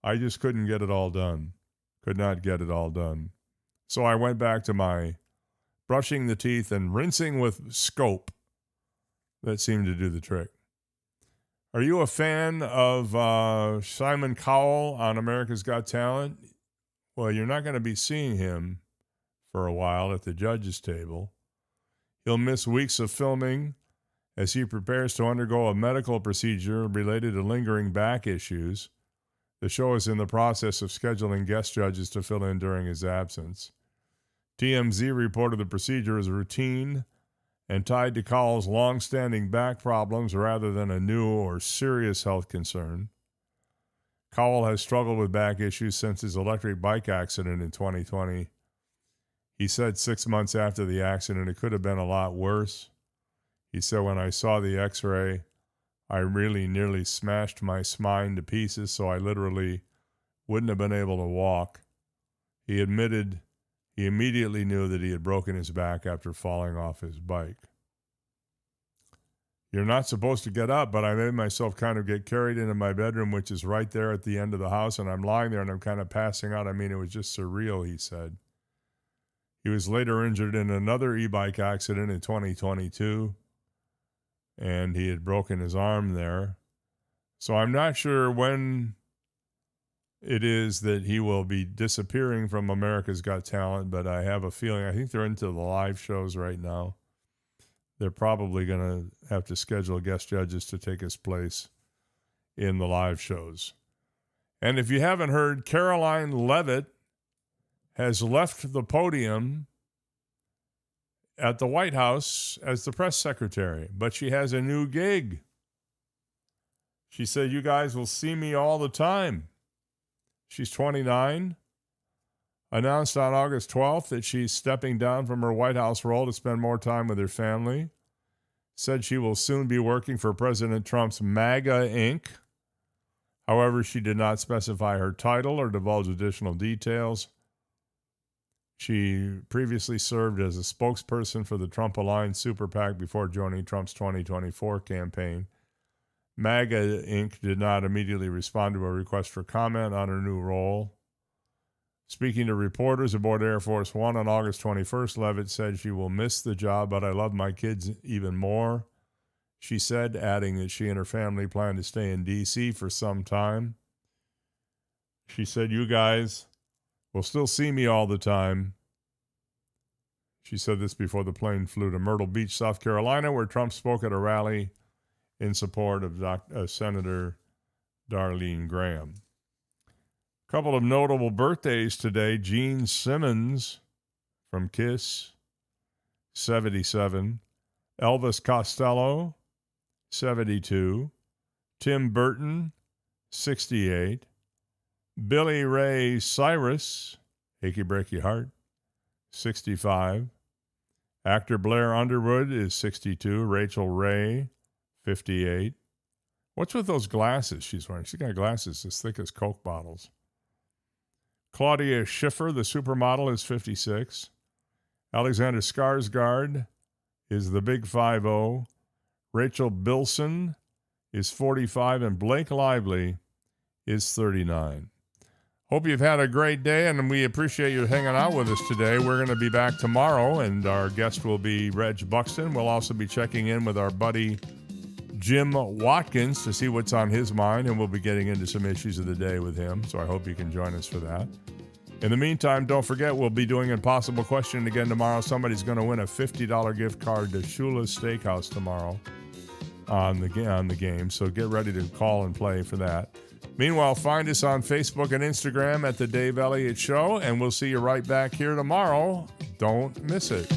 I just couldn't get it all done. Could not get it all done. So I went back to my brushing the teeth and rinsing with scope. That seemed to do the trick. Are you a fan of Simon Cowell on America's Got Talent? Well, you're not going to be seeing him for a while at the judges' table. He'll miss weeks of filming as he prepares to undergo a medical procedure related to lingering back issues. The show is in the process of scheduling guest judges to fill in during his absence. TMZ reported the procedure is routine and tied to Cowell's long-standing back problems rather than a new or serious health concern. Cowell has struggled with back issues since his electric bike accident in 2020. He said 6 months after the accident it could have been a lot worse. He said, "When I saw the x-ray, I really nearly smashed my spine to pieces, so I literally wouldn't have been able to walk." He admitted he immediately knew that he had broken his back after falling off his bike. "You're not supposed to get up, but I made myself kind of get carried into my bedroom, which is right there at the end of the house, and I'm lying there and I'm kind of passing out. I mean, it was just surreal," he said. He was later injured in another e-bike accident in 2022. And he had broken his arm there. So I'm not sure when it is that he will be disappearing from America's Got Talent, but I have a feeling, I think they're into the live shows right now. They're probably going to have to schedule guest judges to take his place in the live shows. And if you haven't heard, Caroline Leavitt has left the podium at the White House as the press secretary, but she has a new gig. She said, "You guys will see me all the time." She's 29, announced on August 12th that she's stepping down from her White House role to spend more time with her family. Said she will soon be working for President Trump's MAGA Inc. However, she did not specify her title or divulge additional details. She previously served as a spokesperson for the Trump Alliance Super PAC before joining Trump's 2024 campaign. MAGA Inc. did not immediately respond to a request for comment on her new role. Speaking to reporters aboard Air Force One on August 21st, Leavitt said she will miss the job, but I love my kids even more. She said, adding that she and her family plan to stay in D.C. for some time. She said, you guys will still see me all the time. She said this before the plane flew to Myrtle Beach, South Carolina, where Trump spoke at a rally in support of Senator Darlene Graham. A couple of notable birthdays today. Gene Simmons from Kiss, 77. Elvis Costello, 72. Tim Burton, 68. Billy Ray Cyrus, Achy Breaky Heart, 65. Actor Blair Underwood is 62. Rachel Ray, 58. What's with those glasses she's wearing? She's got glasses as thick as Coke bottles. Claudia Schiffer, the supermodel, is 56. Alexander Skarsgård is the big 5-0. Rachel Bilson is 45, and Blake Lively is 39. Hope you've had a great day, and we appreciate you hanging out with us today. We're going to be back tomorrow, and our guest will be Reg Buxton. We'll also be checking in with our buddy Jim Watkins to see what's on his mind, and we'll be getting into some issues of the day with him, so I hope you can join us for that. In the meantime, don't forget, we'll be doing Impossible Question again tomorrow. Somebody's going to win a $50 gift card to Shula's Steakhouse tomorrow on the game, so get ready to call and play for that. Meanwhile, find us on Facebook and Instagram at The Dave Elliott Show, and we'll see you right back here tomorrow. Don't miss it.